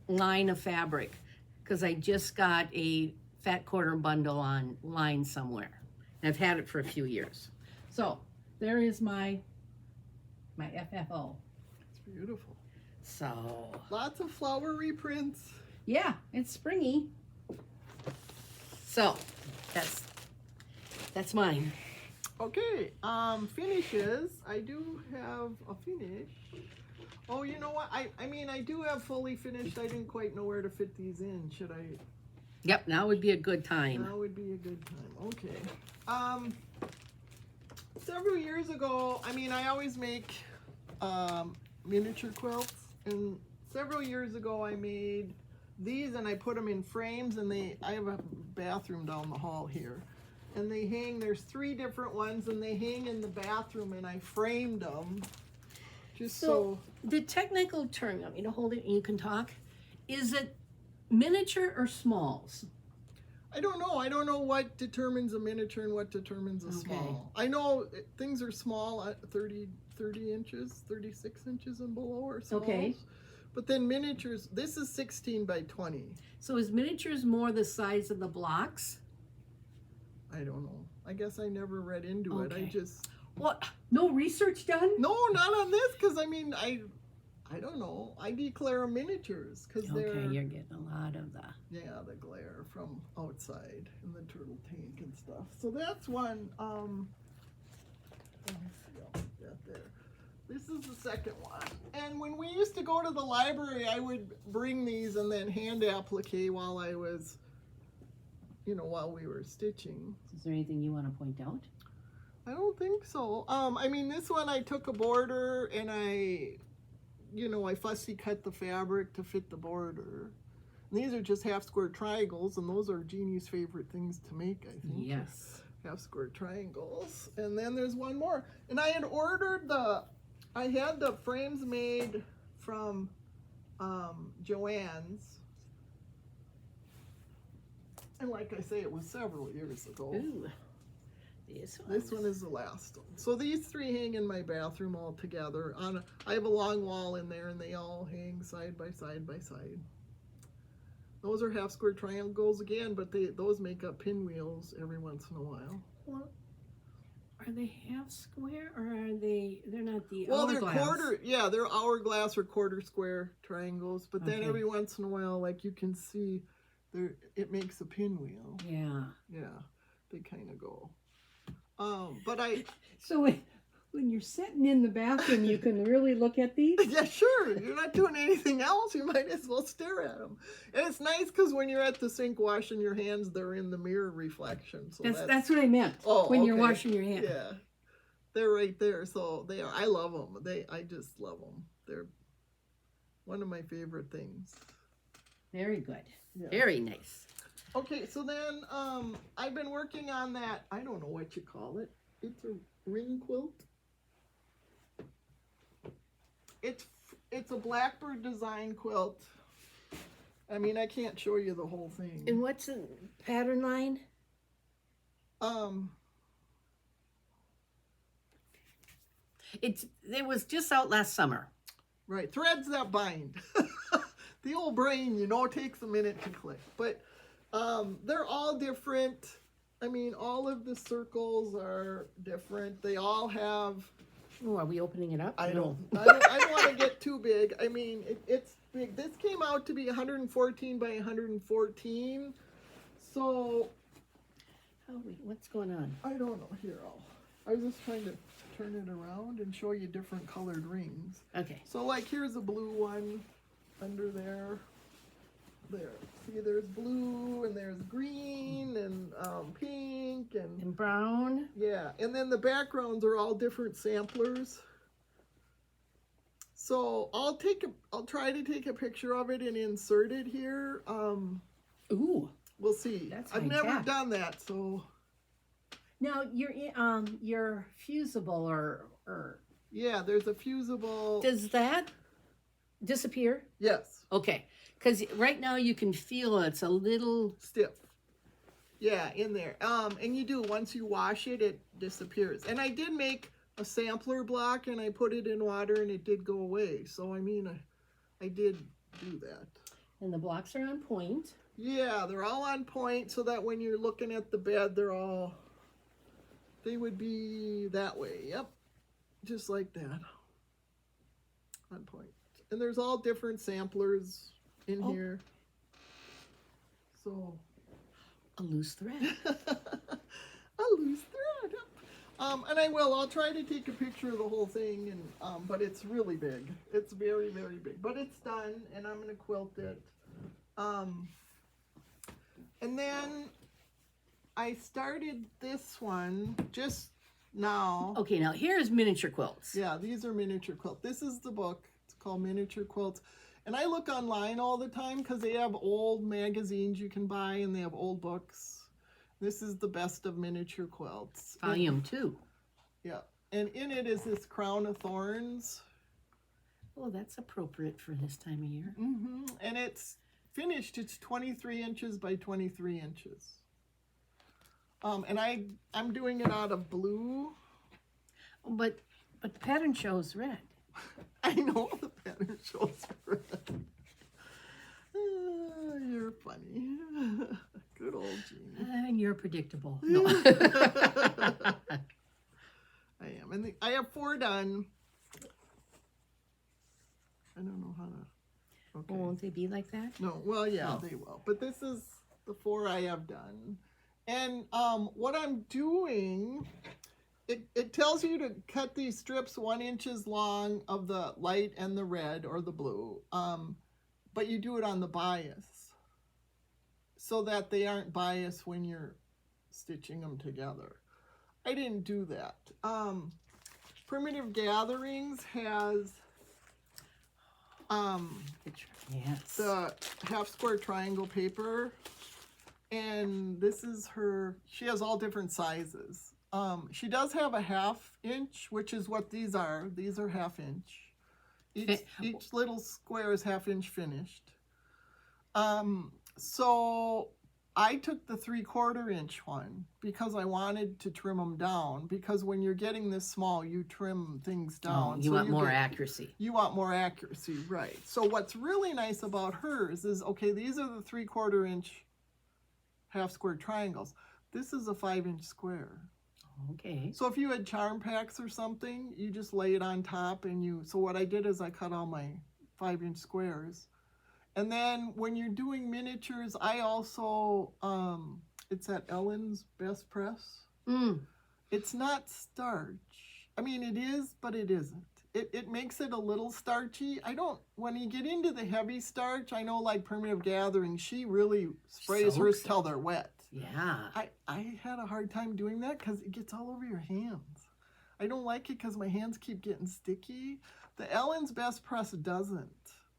line of fabric, because I just got a fat quarter bundle online somewhere. And I've had it for a few years. So there is my FFO. It's beautiful. So Lots of flower reprints. yeah, it's springy. So that's mine. Okay, finishes. I do have a finish. Oh, you know what? I mean, I do have fully finished. I didn't quite know where to fit these in. Should I? Yep, now would be a good time. Now would be a good time. Okay. Several years ago, I mean, I always make miniature quilts, and several years ago I made these, and I put them in frames, and I have a bathroom down the hall here, and they hang, there's 3 different ones, and they hang in the bathroom, and I framed them just so the technical term, you want me to hold it and you can talk, is it miniature or smalls? I don't know. I don't know what determines a miniature and what determines a small. I know things are small, 30 inches, 36 inches and below are smalls. Okay. But then miniatures, this is 16 by 20. So is miniatures more the size of the blocks? I don't know. I guess I never read into it. I just... What? No research done? No, not on this, because I mean, I don't know. I declare them miniatures because they're... Okay, you're getting a lot of the... Yeah, the glare from outside and the turtle tank and stuff. So that's one. Let me see, I'll put that there. This is the second one. And when we used to go to the library, I would bring these and then hand applique while I was, while we were stitching. Is there anything you want to point out? I don't think so. I mean, this one I took a border and I fussy cut the fabric to fit the border. And these are just half square triangles, and those are Jeannie's favorite things to make, I think. Yes. Half square triangles. And then there's one more. And I had ordered I had the frames made from Joann's. And like I say, it was several years ago. Ooh. This one is the last one. So these 3 hang in my bathroom all together. I have a long wall in there, and they all hang side by side by side. Those are half square triangles again, but those make up pinwheels every once in a while. Well, are they half square, or are they're not the Well, hourglass? they're hourglass or quarter square triangles, but then every once in a while, like you can see, it makes a pinwheel. Yeah. Yeah, they kind of go. So when you're sitting in the bathroom, you can really look at these? Yeah, sure. You're not doing anything else. You might as well stare at them. And it's nice because when you're at the sink washing your hands, they're in the mirror reflection. So that's what I meant. When you're washing your hands. Yeah, they're right there. So they are. I love them. I just love them. They're one of my favorite things. Very good. Yeah. Very nice. Okay, so then I've been working on that. I don't know what you call it. It's a ring quilt. It's a blackbird design quilt. I mean, I can't show you the whole thing. And what's the pattern line? It was just out last summer. Right, threads that bind. The old brain, takes a minute to click. But they're all different. I mean, all of the circles are different. They all have... Oh, are we opening it up? I No. don't want to get too big. I mean, it's big. This came out to be 114 by 114. So... What's going on? I don't know. Here, I was just trying to turn it around and show you different colored rings. Okay. So, like, here's a blue one under there. There. See, there's blue, and there's green, and pink, And brown. yeah. And then the backgrounds are all different samplers. So I'll try to take a picture of it and insert it here. Ooh. We'll see. That's I've high never tech. done that, so Now your fusible or yeah, there's a fusible. does that disappear? Yes. Okay, because right now you can feel it's a little Stiff. Yeah, in there. And you do, once you wash it, it disappears. And I did make a sampler block, and I put it in water, and it did go away. So, I mean, I did do that. and the blocks are on point. Yeah, they're all on point, so that when you're looking at the bed, they would be that way. Yep. Just like that. On point. And there's all different samplers in here. So... A loose thread. A loose thread. And I'll try to take a picture of the whole thing, and but it's really big. It's very, very big. But it's done, and I'm gonna quilt it. And then I started this one just now. Okay, now here's miniature quilts. Yeah, these are miniature quilt. This is the book. It's called Miniature Quilts. And I look online all the time because they have old magazines you can buy, and they have old books. This is the best of miniature quilts. Volume 2. Yeah. And in it is this crown of thorns. Oh, that's appropriate for this time of year. Mm-hmm. And it's finished. It's 23 inches by 23 inches. And I'm doing it out of blue. But the pattern shows red. I know the pattern shows red. You're funny. Good old Jeannie. And you're predictable. No. I am. And I have 4 done. I don't know how to... Okay. Well, won't they be like that? No, well, yeah, Oh. they will. But this is the 4 I have done. And what I'm doing... It tells you to cut these strips 1 inch long of the light and the red or the blue, but you do it on the bias so that they aren't biased when you're stitching them together. I didn't do that. Primitive Gatherings has Yes. the half square triangle paper, and this is she has all different sizes. She does have a 1/2 inch, which is what these are. These are 1/2 inch. Each little square is 1/2 inch finished. So I took the 3/4 inch one because I wanted to trim them down, because when you're getting this small, you trim things down. Oh, you want more accuracy. You want more accuracy, right. So what's really nice about hers is, okay, these are the 3/4 inch half square triangles. This is a 5 inch square. Okay. So if you had charm packs or something, you just lay it on top, and so what I did is I cut all my 5 inch squares. And then when you're doing miniatures, I also, it's at Ellen's Best Press. It's not starch. I mean, it is, but it isn't. It makes it a little starchy. When you get into the heavy starch, I know like Primitive Gathering, she really sprays hers till they're wet. Yeah. I had a hard time doing that because it gets all over your hands. I don't like it because my hands keep getting sticky. The Ellen's Best Press doesn't.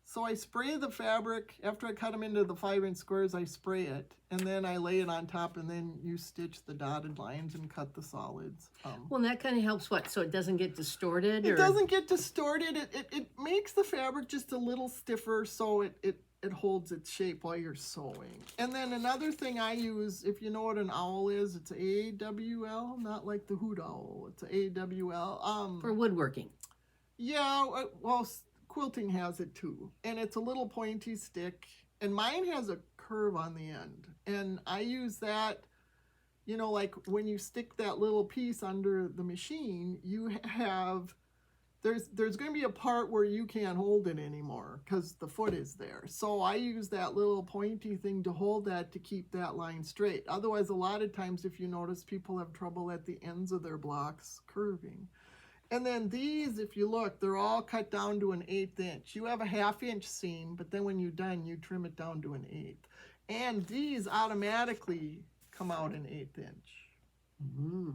So I spray the fabric. After I cut them into the 5 inch squares, I spray it. And then I lay it on top, and then you stitch the dotted lines and cut the solids. Well, that kind of helps so it doesn't get distorted? It doesn't get distorted. It makes the fabric just a little stiffer, so it holds its shape while you're sewing. And then another thing I use, if you know what an owl is, it's AWL, not like the hoot owl. It's AWL. For woodworking. Yeah, well, Quilting has it too. And it's a little pointy stick. And mine has a curve on the end. And I use that, you know, like when you stick that little piece under the machine, you have, there's going to be a part where you can't hold it anymore because the foot is there. So I use that little pointy thing to hold that to keep that line straight. Otherwise, a lot of times, if you notice, people have trouble at the ends of their blocks curving. And then these, if you look, they're all cut down to an 1/8 inch. You have a 1/2 inch seam, but then when you're done, you trim it down to an 1/8. And these automatically come out an 1/8 inch.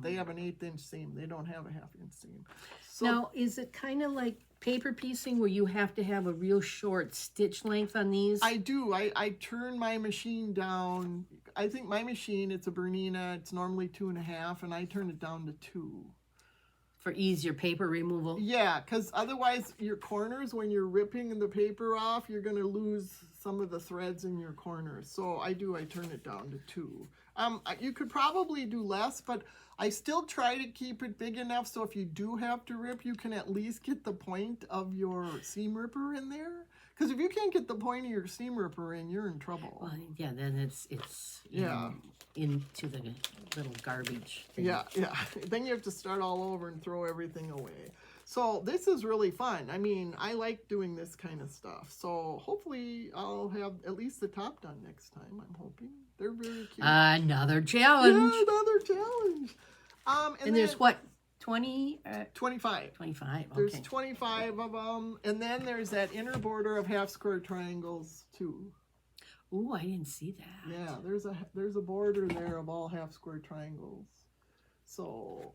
They have an 1/8 inch seam. They don't have a 1/2 inch seam. So now, is it kind of like paper piecing where you have to have a real short stitch length on these? I do. I turn my machine down. I think my machine, it's a Bernina. It's normally 2.5, and I turn it down to 2. For easier paper removal? Yeah, because otherwise your corners, when you're ripping the paper off, you're going to lose some of the threads in your corners. So I turn it down to 2. You could probably do less, but I still try to keep it big enough so if you do have to rip, you can at least get the point of your seam ripper in there. Because if you can't get the point of your seam ripper in, you're in trouble. Well, yeah, then it's Yeah. into the little garbage thing. Yeah. Then you have to start all over and throw everything away. So this is really fun. I mean, I like doing this kind of stuff. So hopefully I'll have at least the top done next time, I'm hoping. They're very cute. Another challenge. Yeah, another challenge. And there's what, 20? 25. 25, okay. There's 25 of them. And then there's that inner border of half square triangles too. Ooh, I didn't see that. Yeah, there's a border there of all half square triangles. So,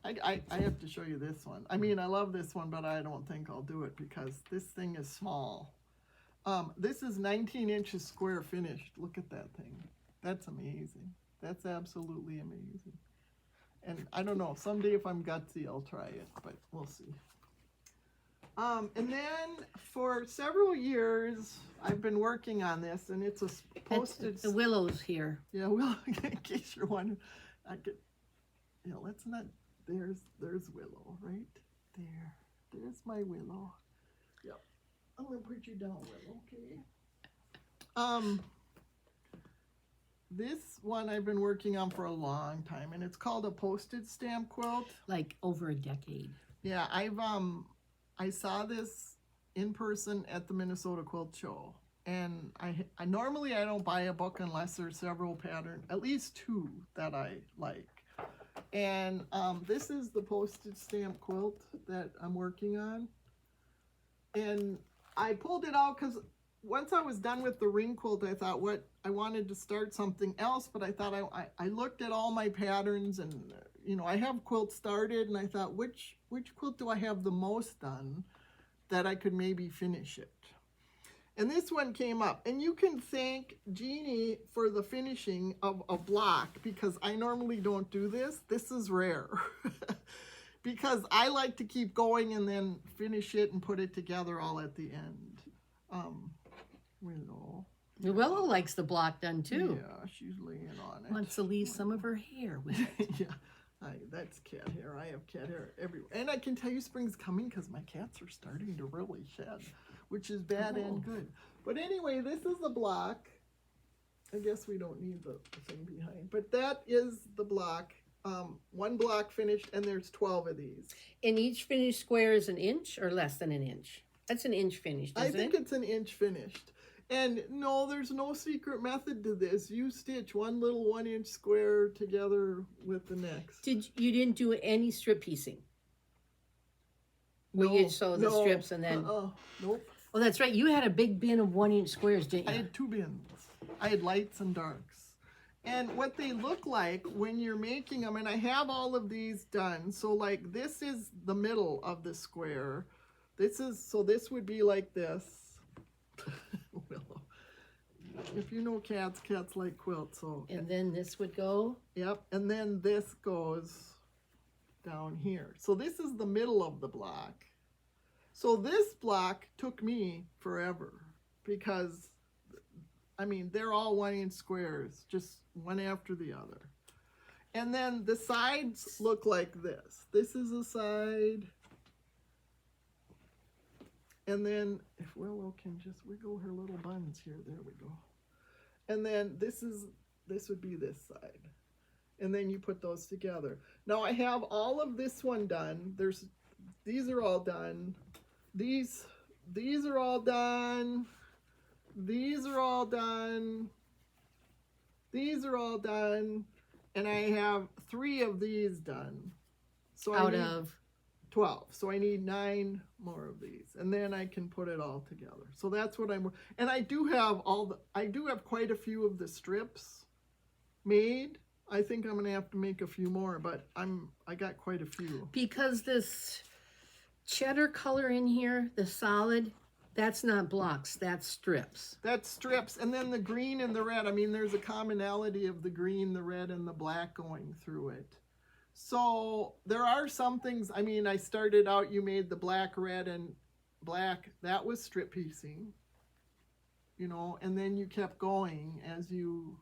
I have to show you this one. I mean, I love this one, but I don't think I'll do it because this thing is small. This is 19 inches square finished. Look at that thing. That's amazing. That's absolutely amazing. And I don't know, someday if I'm gutsy, I'll try it, but we'll see. And then for several years, I've been working on this, and it's a posted... The willows here. Yeah, well, in case you're wondering, let's not... There's Willow, right there. There's my Willow. Yep. I'm gonna put you down, Willow, okay? This one I've been working on for a long time, and it's called a postage stamp quilt. Like over a decade. Yeah, I saw this in person at the Minnesota Quilt Show, and I normally I don't buy a book unless there's several patterns, at least 2 that I like. And this is the postage stamp quilt that I'm working on. And I pulled it out because once I was done with the ring quilt, I thought I wanted to start something else, but I thought I looked at all my patterns and, I have quilts started, and I thought, which quilt do I have the most done that I could maybe finish it? And this one came up, and you can thank Jeannie for the finishing of a block, because I normally don't do this. This is rare. Because I like to keep going and then finish it and put it together all at the end. Willow. Willow likes the block done too. Yeah, she's laying on it. Wants to leave some of her hair with it. Yeah, that's cat hair. I have cat hair everywhere. And I can tell you spring's coming because my cats are starting to really shed, which is bad and good. But anyway, this is the block. I guess we don't need the thing behind. But that is the block. One block finished, and there's 12 of these. And each finished square is 1 inch or less than 1 inch? That's 1 inch finished, isn't it? I think it's 1 inch finished. And no, there's no secret method to this. You stitch one little 1 inch square together with the next. You didn't do any strip piecing? No, Where you sew the strips and then... Nope. Oh, that's right. You had a big bin of 1 inch squares, didn't you? I had 2 bins. I had lights and darks. And what they look like when you're making them, and I have all of these done. So like this is the middle of the square. This would be like this. Willow. If you know cats like quilts. So. And then this would go? Yep, and then this goes down here. So this is the middle of the block. So this block took me forever because, I mean, they're all 1 inch squares, just one after the other. And then the sides look like this. This is a side. And then if Willow can just wiggle her little buns here, there we go. And then this would be this side. And then you put those together. Now I have all of this one done. These are all done. These are all done. These are all done. These are all done. And I have 3 of these done. So Out of 12. So I need 9 more of these. And then I can put it all together. So that's what and I do have quite a few of the strips made. I think I'm gonna have to make a few more, but I got quite a few. Because this cheddar color in here, the solid, that's not blocks, that's strips. That's strips, and then the green and the red. I mean, there's a commonality of the green, the red, and the black going through it. So there are some things. I mean, I started out, you made the black, red, and black. That was strip piecing, you know, and then you kept going as you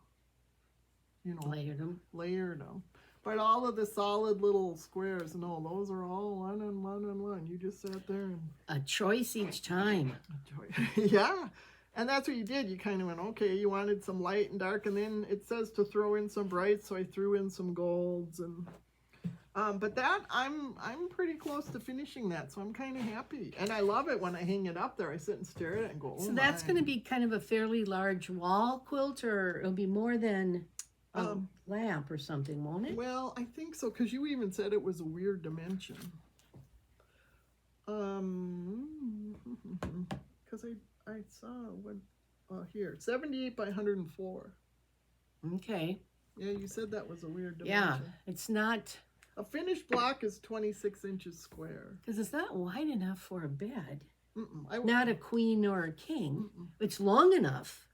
layered them. But all of the solid little squares, no, those are all one and one and one. You just sat there and a choice each time. Yeah, and that's what you did. You kind of went, okay, you wanted some light and dark, and then it says to throw in some brights, so I threw in some golds, and but that I'm pretty close to finishing that, so I'm kind of happy, and I love it when I hang it up there. I sit and stare at it and go, oh, so that's going to be kind of a fairly large wall quilt, or it'll be more than a lamp or something, won't it? Well, I think so, because you even said it was a weird dimension. Because I saw what here 78 by 104. Okay. Yeah, you said that was a weird dimension. Yeah, it's not. A finished block is 26 inches square. Because it's not wide enough for a bed. Mm-mm. Not a queen or a king. Mm-mm. It's long enough.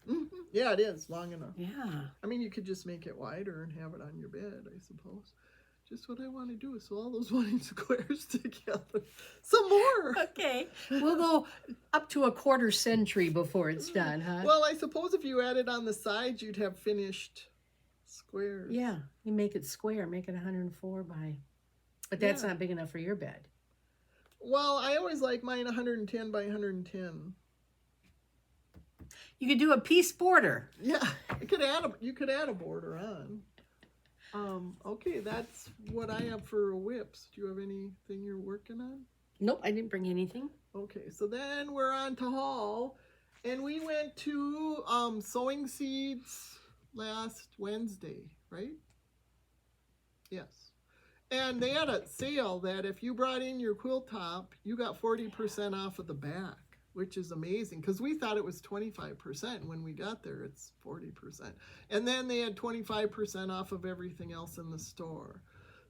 Mm-hmm. Yeah, it is long enough. Yeah. I mean, you could just make it wider and have it on your bed, I suppose. Just what I want to do is sew all those 1-inch squares together. Some more. Okay. We'll go up to a quarter century before it's done, huh? Well, I suppose if you added on the sides, you'd have finished squares. Yeah. You make it square. Make it 104 by... But that's not big enough for your bed. Well, I always like mine 110 by 110. You could do a piece border. Yeah, you could add a border on. Okay, that's what I have for whips. Do you have anything you're working on? Nope, I didn't bring anything. Okay, so then we're on to haul, and we went to Sewing Seeds last Wednesday, right? Yes. And they had a sale that if you brought in your quilt top, you got 40% off of the back, which is amazing because we thought it was 25%. When we got there, it's 40%. And then they had 25% off of everything else in the store.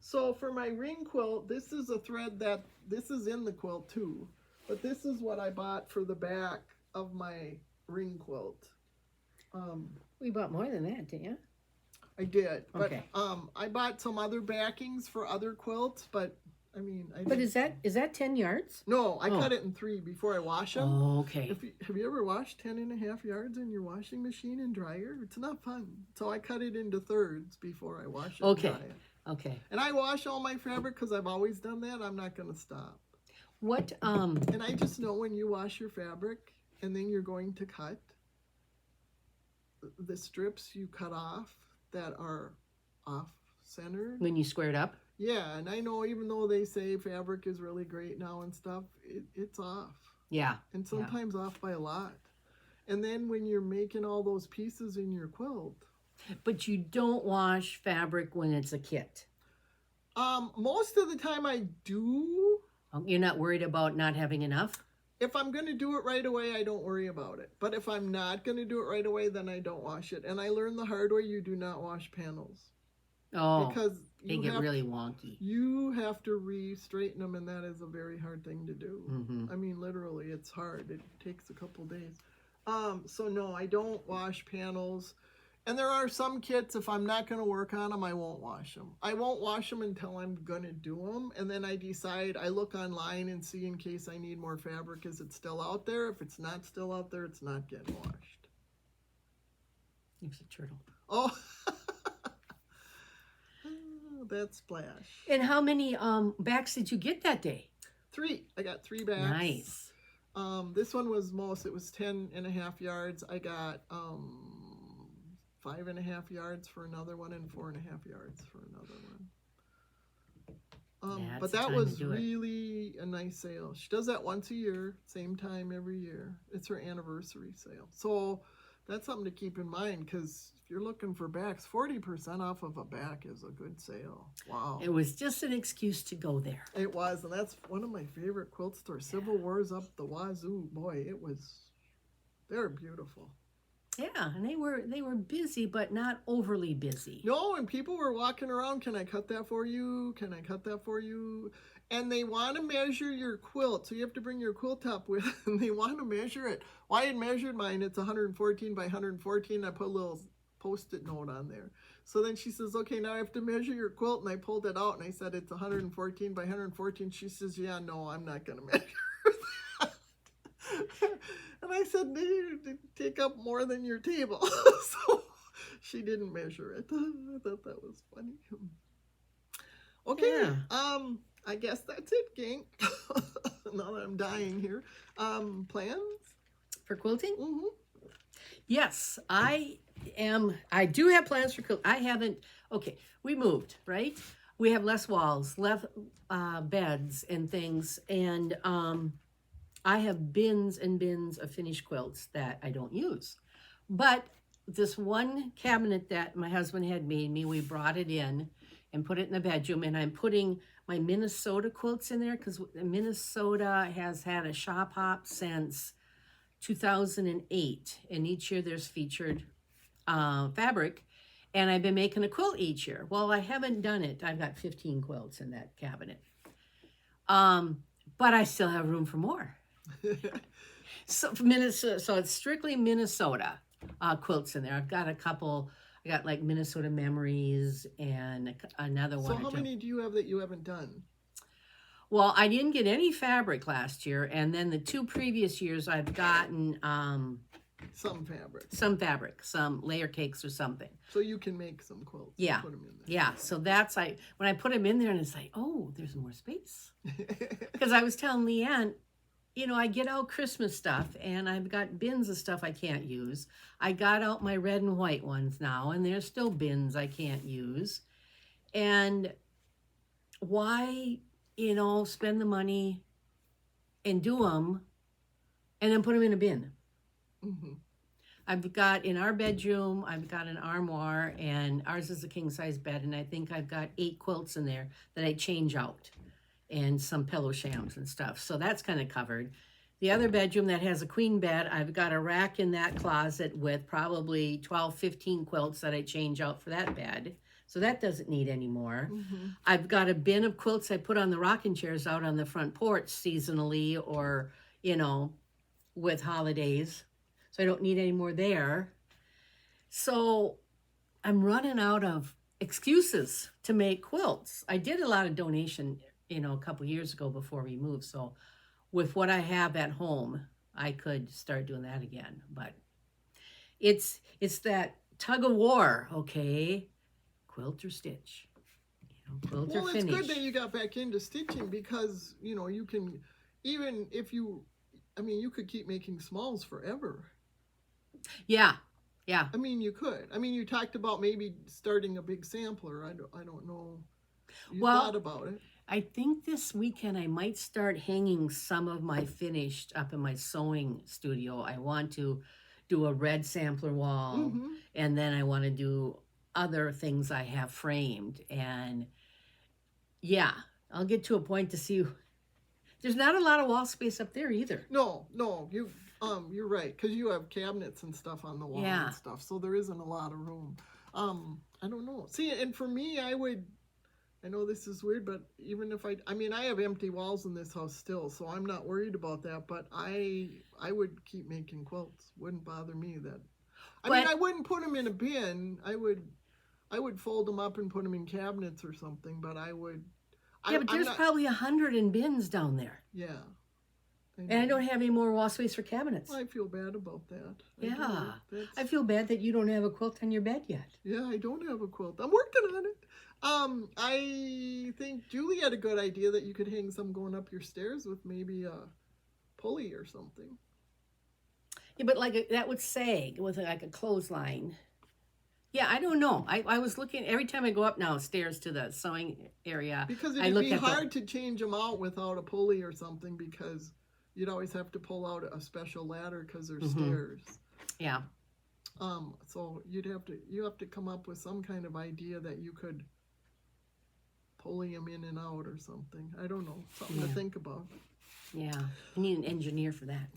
So for my ring quilt, this is a thread this is in the quilt too, but this is what I bought for the back of my ring quilt. We bought more than that, didn't you? I did, but okay. I bought some other backings for other quilts, but I mean, But is that 10 yards? No, I cut it in 3 before I wash them. Oh, okay. Have you ever washed 10.5 yards in your washing machine and dryer? It's not fun. So I cut it into thirds before I wash it. Okay. And dry it. Okay. And I wash all my fabric because I've always done that. I'm not going to stop. What? And I just know when you wash your fabric and then you're going to cut the strips you cut off that are off-centered. When you square it up? Yeah, and I know even though they say fabric is really great now and stuff, it's off. Yeah. And sometimes off by a lot. And then when you're making all those pieces in your quilt. But you don't wash fabric when it's a kit? Most of the time I do. You're not worried about not having enough? If I'm going to do it right away, I don't worry about it. But if I'm not going to do it right away, then I don't wash it. And I learned the hard way, you do not wash panels. Oh, because they get really wonky. You have to re-straighten them, and that is a very hard thing to do. Mm-hmm. I mean, literally, it's hard. It takes a couple days. So no, I don't wash panels. And there are some kits, if I'm not going to work on them, I won't wash them. I won't wash them until I'm going to do them. And then I decide, I look online and see in case I need more fabric, is it still out there? If it's not still out there, it's not getting washed. There's a turtle. Oh, that splash. And how many backs did you get that day? 3. I got 3 backs. Nice. This one was it was 10.5 yards. I got 5.5 yards for another one and 4.5 yards for another one. Yeah, but that was really a nice sale. She does that once a year, same time every year. It's her anniversary sale. So that's something to keep in mind, because if you're looking for backs, 40% off of a back is a good sale. Wow. It was just an excuse to go there. It was, and that's one of my favorite quilt stores. Civil War's up the wazoo. Boy, they're beautiful. Yeah, and they were busy, but not overly busy. No, and people were walking around, can I cut that for you? Can I cut that for you? And they want to measure your quilt. So you have to bring your quilt top with, and they want to measure it. Well, I had measured mine. It's 114 by 114. I put a little Post-it note on there. So then she says, okay, now I have to measure your quilt. And I pulled it out, and I said, it's 114 by 114. She says, yeah, no, I'm not going to measure that. And I said, you take up more than your table. So she didn't measure it. I thought that was funny. Okay, yeah. I guess that's it, gang. Now that I'm dying here. Plans? For quilting? Mm-hmm. Yes, I do have plans for quilting. Okay, we moved, right? We have less walls, less beds and things, and I have bins and bins of finished quilts that I don't use. But this one cabinet that my husband had made me, we brought it in and put it in the bedroom, and I'm putting my Minnesota quilts in there, because Minnesota has had a shop hop since 2008, and each year there's featured fabric, and I've been making a quilt each year. Well, I haven't done it. I've got 15 quilts in that cabinet, but I still have room for more. So Minnesota, so it's strictly Minnesota quilts in there. I've got a couple. I got like Minnesota Memories and another one. So how many do you have that you haven't done? Well, I didn't get any fabric last year, and then the 2 previous years I've gotten some fabric, some layer cakes or something. So you can make some quilts. Yeah, put them in there. Yeah. So that's when I put them in there, and it's like, oh, there's more space. Because I was telling Leanne, I get out Christmas stuff, and I've got bins of stuff I can't use. I got out my red and white ones now, and there's still bins I can't use. And why, spend the money and do them and then put them in a bin? Mm-hmm. I've got in our bedroom, I've got an armoire, and ours is a king-size bed, and I think I've got 8 quilts in there that I change out, and some pillow shams and stuff. So that's kind of covered. The other bedroom that has a queen bed, I've got a rack in that closet with probably 12, 15 quilts that I change out for that bed. So that doesn't need any more. Mm-hmm. I've got a bin of quilts I put on the rocking chairs out on the front porch seasonally, or, with holidays. So I don't need any more there. So I'm running out of excuses to make quilts. I did a lot of donation, a couple years ago before we moved. So with what I have at home, I could start doing that again. But it's that tug of war, okay? Quilt or stitch, quilt or finish. Well, it's good that you got back into stitching, because, you can, even if you could keep making smalls forever. Yeah. You could. You talked about maybe starting a big sampler. I don't know. You thought about it. I think this weekend I might start hanging some of my finished up in my sewing studio. I want to do a red sampler wall, mm-hmm. and then I want to do other things I have framed. And yeah, I'll get to a point to see. There's not a lot of wall space up there either. No, you're right, because you have cabinets and stuff on the wall and stuff, so there isn't a lot of room. I don't know. See, and for me, I know this is weird, but even if I have empty walls in this house still, so I'm not worried about that, but I would keep making quilts. Wouldn't bother me that. I wouldn't put them in a bin. I would fold them up and put them in cabinets or something, but I would. Yeah, but there's probably 100 in bins down there. Yeah. And I don't have any more wall space for cabinets. I feel bad about that. Yeah. I feel bad that you don't have a quilt on your bed yet. Yeah, I don't have a quilt. I'm working on it. I think Julie had a good idea that you could hang some going up your stairs with maybe a pulley or something. Yeah, but like that would sag with like a clothesline. Yeah, I don't know. I was looking every time I go up now stairs to the sewing area. Because I it'd look be at hard to change them out without a pulley or something, because you'd always have to pull out a special ladder because there's stairs. Yeah. So you have to come up with some kind of idea that you could pulley them in and out or something. I don't know, something to think about. Yeah, I need an engineer for that.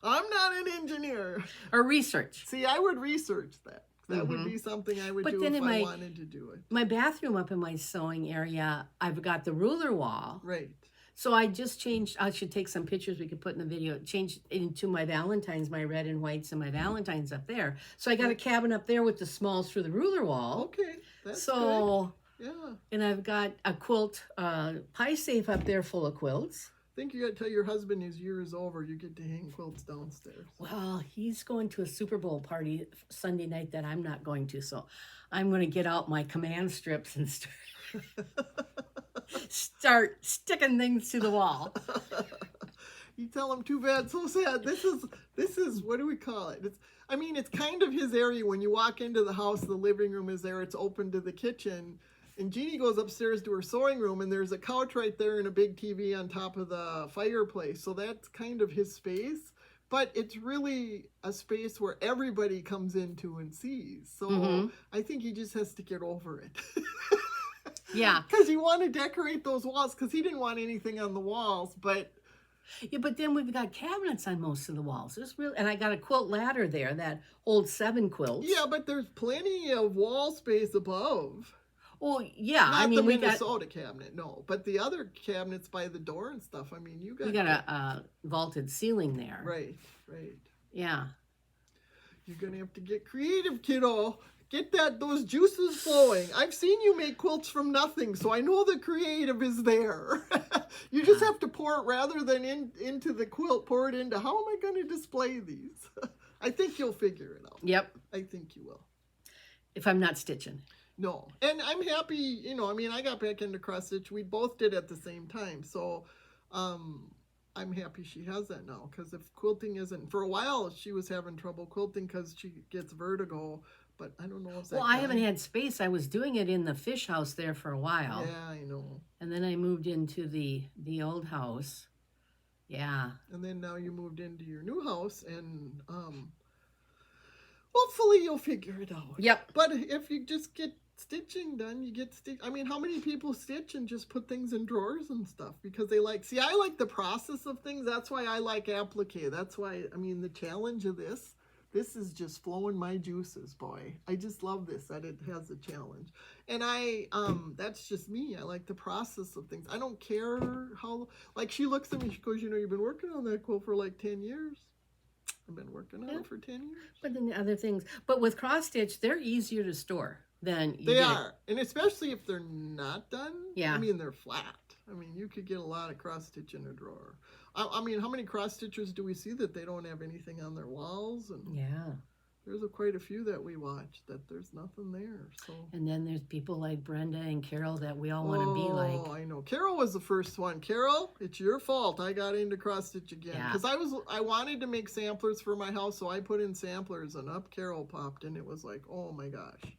I'm not an engineer. Or research. See, I would research that. That would be something I would do if I wanted to do it. My bathroom up in my sewing area, I've got the ruler wall. Right. So I just changed, I should take some pictures we could put in the video, change into my Valentines, my red and whites and my Valentines up there. So I got a cabin up there with the smalls through the ruler wall. Okay, that's good. Yeah. And I've got a quilt pie safe up there full of quilts. I think you got to tell your husband his year is over. You get to hang quilts downstairs. Well, he's going to a Super Bowl party Sunday night that I'm not going to. So I'm going to get out my command strips and start sticking things to the wall. You tell him, too bad, so sad. This is what do we call it? It's kind of his area. When you walk into the house, the living room is there. It's open to the kitchen. And Jeannie goes upstairs to her sewing room, and there's a couch right there and a big TV on top of the fireplace. So that's kind of his space. But it's really a space where everybody comes into and sees. So I think he just has to get over it. Yeah. Because you want to decorate those walls, because he didn't want anything on the walls, but... Yeah, but then we've got cabinets on most of the walls. And I got a quilt ladder there that holds 7 quilts. Yeah, but there's plenty of wall space above. Oh, yeah. Not the Minnesota cabinet, no. But the other cabinets by the door and stuff, you got... We got a vaulted ceiling there. Right. Yeah. You're going to have to get creative, kiddo. Get those juices flowing. I've seen you make quilts from nothing, so I know the creative is there. You just have to pour it rather than into the quilt, pour it into, how am I going to display these? I think you'll figure it out. Yep. I think you will. If I'm not stitching. No. And I'm happy, I got back into cross stitch. We both did at the same time. So I'm happy she has that now. Because if quilting isn't, for a while she was having trouble quilting because she gets vertigo. But I don't know if that's... Well, I haven't had space. I was doing it in the fish house there for a while. Yeah, I know. And then I moved into the old house. Yeah. And then now you moved into your new house, and hopefully you'll figure it out. Yep. But if you just get stitching done, you get stitch. How many people stitch and just put things in drawers and stuff because they like... See, I like the process of things. That's why I like applique. That's why, the challenge of this is just flowing my juices, boy. I just love this, that it has a challenge. And that's just me. I like the process of things. I don't care how... Like, she looks at me, she goes, you've been working on that quilt for like 10 years. I've been working on it for 10 years. But then the other things... But with cross stitch, they're easier to store than you They are. And especially if they're not done. Yeah. They're flat. You could get a lot of cross stitch in a drawer. How many cross stitchers do we see that they don't have anything on their walls? And yeah. There's quite a few that we watch that there's nothing there. So. And then there's people like Brenda and Carol that we all want to be like. Oh, I know. Carol was the first one. Carol, it's your fault. I got into cross stitch again because I wanted to make samplers for my house, so I put in samplers, and up Carol popped, and it was like, oh my gosh.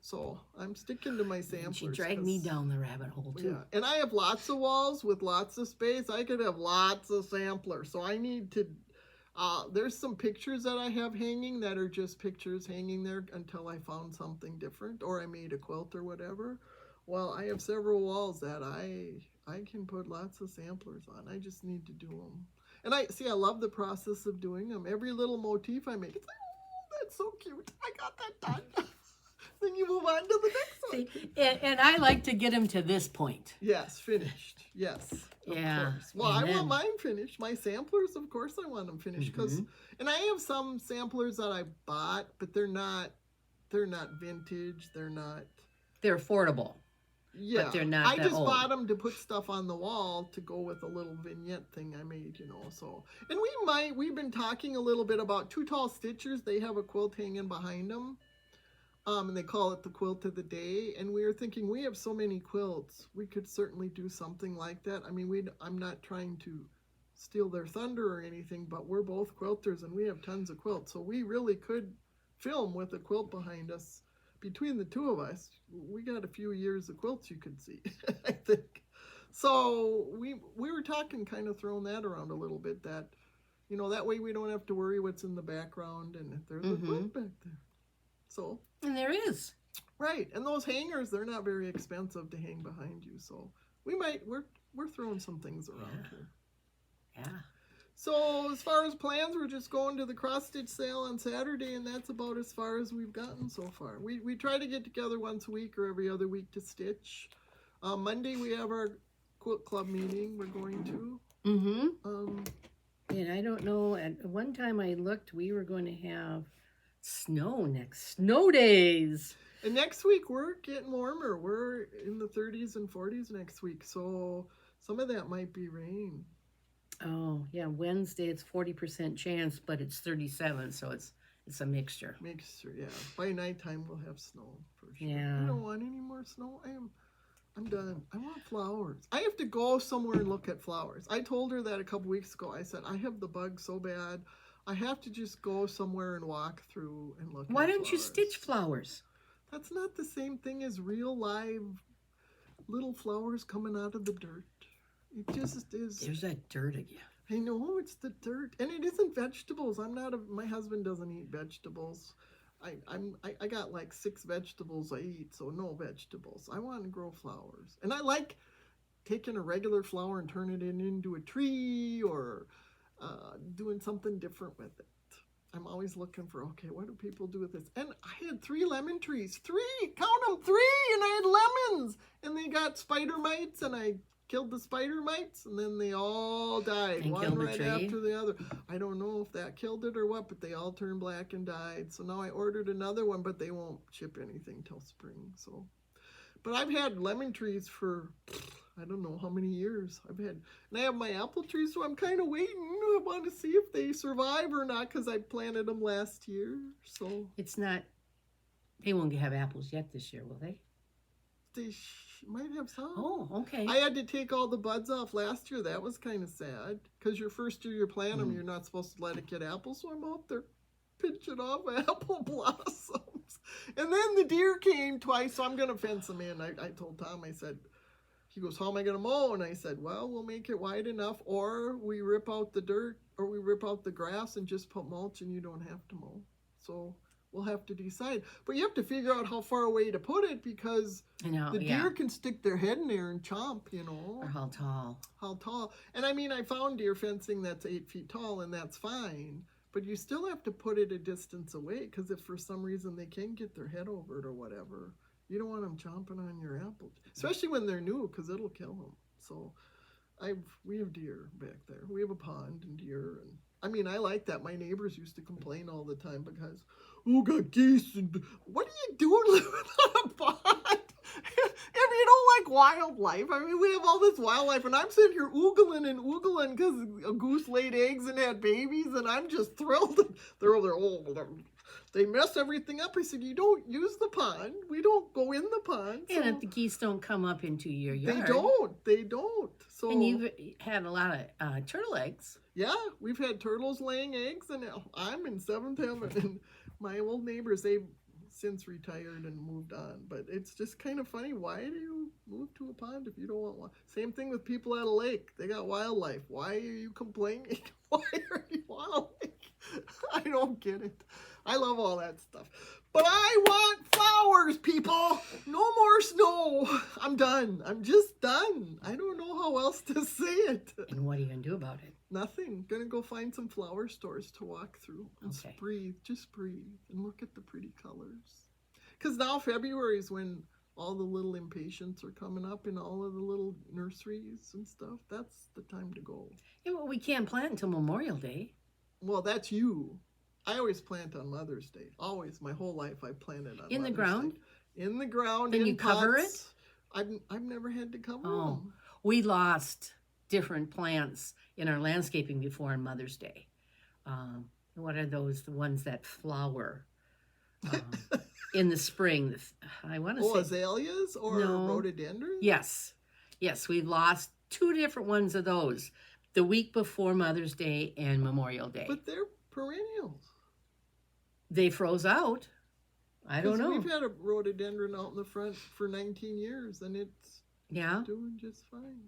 So I'm sticking to my samplers. She dragged me down the rabbit hole too. Yeah. And I have lots of walls with lots of space. I could have lots of samplers. So I need to, there's some pictures that I have hanging that are just pictures hanging there until I found something different or I made a quilt or whatever. Well, I have several walls that I can put lots of samplers on. I just need to do them. And I love the process of doing them. Every little motif I make, it's like, oh, that's so cute. I got that done. Then you move on to the next one. And I like to get them to this point. Yes, finished. Yes. Of course. Well, I want mine finished. My samplers, of course, I want them finished and I have some samplers that I bought, but they're not vintage. They're affordable. Yeah. But they're not I just old. bought them to put stuff on the wall to go with a little vignette thing I made, so. And we've been talking a little bit about Too Tall Stitchers. They have a quilt hanging behind them. And they call it the quilt of the day. And we were thinking, we have so many quilts. We could certainly do something like that. I'm not trying to steal their thunder or anything, but we're both quilters and we have tons of quilts. So we really could film with a quilt behind us. Between the two of us, we got a few years of quilts you could see, I think. So we were talking, kind of throwing that around a little bit, that, you know, that way we don't have to worry what's in the background and if there's a quilt back there. So. And there is. Right. And those hangers, they're not very expensive to hang behind you. So we're throwing some things around here. Yeah. So as far as plans, we're just going to the cross stitch sale on Saturday, and that's about as far as we've gotten so far. We try to get together once a week or every other week to stitch. Monday we have our quilt club meeting we're going to. And I don't know, at one time I looked, we were going to have snow days. And next week we're getting warmer. We're in the 30s and 40s next week, so some of that might be rain. Oh, yeah, Wednesday it's 40% chance, but it's 37, so it's a mixture. Yeah. By nighttime we'll have snow for sure. Yeah. I don't want any more snow. I'm done. I want flowers. I have to go somewhere and look at flowers. I told her that a couple weeks ago. I said, I have the bug so bad. I have to just go somewhere and walk through and look at Why flowers. don't you stitch flowers? That's not the same thing as real live little flowers coming out of the dirt. It just is. There's that dirt again. I know, it's the dirt. And it isn't vegetables. My husband doesn't eat vegetables. I got like 6 vegetables I eat, so no vegetables. I want to grow flowers. And I like taking a regular flower and turning it into a tree or doing something different with it. I'm always looking for, okay, what do people do with this? And I had 3 lemon trees. 3! Count them, 3! And I had lemons. And they got spider mites, and I killed the spider mites, and then they all died, and one right after the other. I don't know if that killed it or what, but they all turned black and died. So now I ordered another one, but they won't ship anything till spring. So, but I've had lemon trees for I don't know how many years. And I have my apple trees, so I'm kind of waiting. I want to see if they survive or not, because I planted them last year. So it's not. They won't have apples yet this year, will they? They might have some. Oh, okay. I had to take all the buds off last year. That was kind of sad, because your first year you plant them, you're not supposed to let it get apples. So I'm out there pinching off apple blossoms. And then the deer came twice, so I'm going to fence them in. I told Tom, I said, he goes, how am I going to mow? And I said, well, we'll make it wide enough, or we rip out the dirt, or we rip out the grass and just put mulch, and you don't have to mow. So we'll have to decide. But you have to figure out how far away to put it, because the deer can stick their head in there and chomp, you know. Or how tall. How tall. And I mean, I found deer fencing that's 8 feet tall, and that's fine. But you still have to put it a distance away, because if for some reason they can get their head over it or whatever, you don't want them chomping on your apple. Especially when they're new, because it'll kill them. So we have deer back there. We have a pond and deer. And I mean, I like that. My neighbors used to complain all the time because, oh, got geese. And what are you doing living on a pond? If you don't like wildlife, I mean, we have all this wildlife, and I'm sitting here oogling because a goose laid eggs and had babies, and I'm just thrilled. They're over there, they mess everything up. I said, you don't use the pond. We don't go in the pond. And if the geese don't come up into your yard. They don't. So, and you've had a lot of turtle eggs. Yeah, we've had turtles laying eggs, and I'm in 7th heaven. And my old neighbors, they've since retired and moved on. But it's just kind of funny. Why do you move to a pond if you don't want one? Same thing with people at a lake. They got wildlife. Why are you complaining? Why are you on a lake? I don't get it. I love all that stuff. But I want flowers, people. No more snow. I'm done. I'm just done. I don't know how else to say it. And what are you going to do about it? Nothing. Gonna go find some flower stores to walk through and breathe. Just breathe and look at the pretty colors. Because now February is when all the little impatiens are coming up in all of the little nurseries and stuff. That's the time to go. Yeah, well, we can't plant until Memorial Day. Well, that's you. I always plant on Mother's Day. Always, my whole life, I planted on in Mother's the ground. Day. In the ground. And in you cover pots. it. I've never had to cover them. We lost different plants in our landscaping before on Mother's Day. What are those? The ones that flower in the spring. I want to say azaleas or rhododendrons. Yes, we've lost 2 different ones of those. the week before Mother's Day and Memorial Day. But they're perennials. They froze out. I don't know. We've had a rhododendron out in the front for 19 years, and it's doing just fine.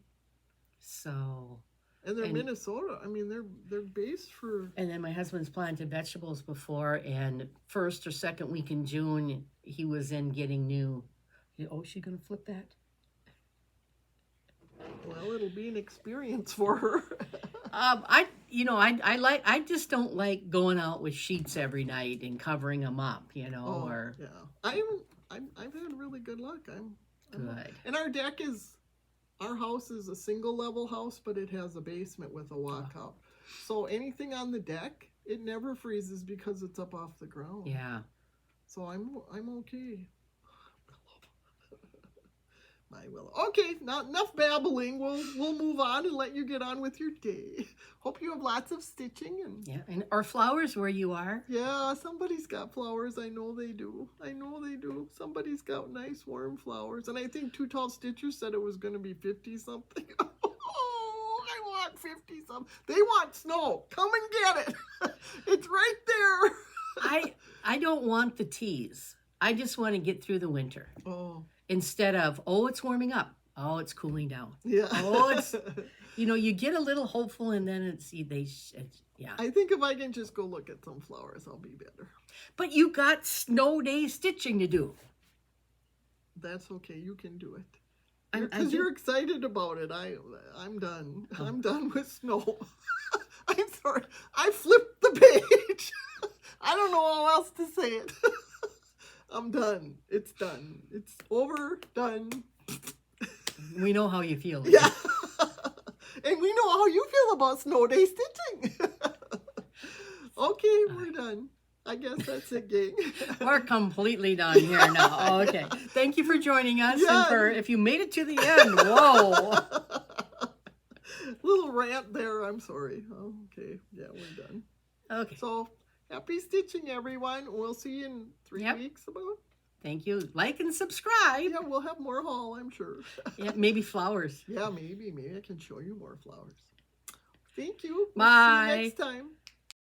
So. And they're Minnesota. I mean, they're based for. And then my husband's planted vegetables before, and first or second week in June, he was in getting new. Oh, is she gonna flip that? Well, it'll be an experience for her. I just don't like going out with sheets every night and covering them up, Yeah, I've had really good luck. I'm good. And our house is a single level house, but it has a basement with a walkout. So anything on the deck, it never freezes because it's up off the ground. Yeah. So I'm okay. My Willow. Okay, not enough babbling. We'll move on and let you get on with your day. Hope you have lots of stitching and are flowers where you are? Yeah, somebody's got flowers. I know they do. Somebody's got nice warm flowers. And I think Too Tall Stitchers said it was going to be 50 something. Oh, I want 50 something. They want snow. Come and get it. It's right there. I don't want the tease. I just want to get through the winter. Oh. Instead of, it's warming up. Oh, it's cooling down. Yeah. It's, you get a little hopeful and then yeah. I think if I can just go look at some flowers, I'll be better. But you got snow day stitching to do. That's okay. You can do it. Because you're excited about it. I'm done. Oh. I'm done with snow. I'm sorry. I flipped the page. I don't know how else to say it. I'm done. It's done. It's over. Done. We know how you feel. Yeah. And we know how you feel about snow day stitching. Okay, we're done. I guess that's it, gang. We're completely done here now. Okay. Thank you for joining us. Yeah. And if you made it to the end, whoa. Little rant there. I'm sorry. Okay. Yeah, we're done. Okay. So, happy stitching, everyone. We'll see you in 3 weeks about. Thank you. Like and subscribe. Yeah, we'll have more haul, I'm sure. Yeah, maybe flowers. Yeah, maybe. Maybe I can show you more flowers. Thank you. Bye. We'll see you next time.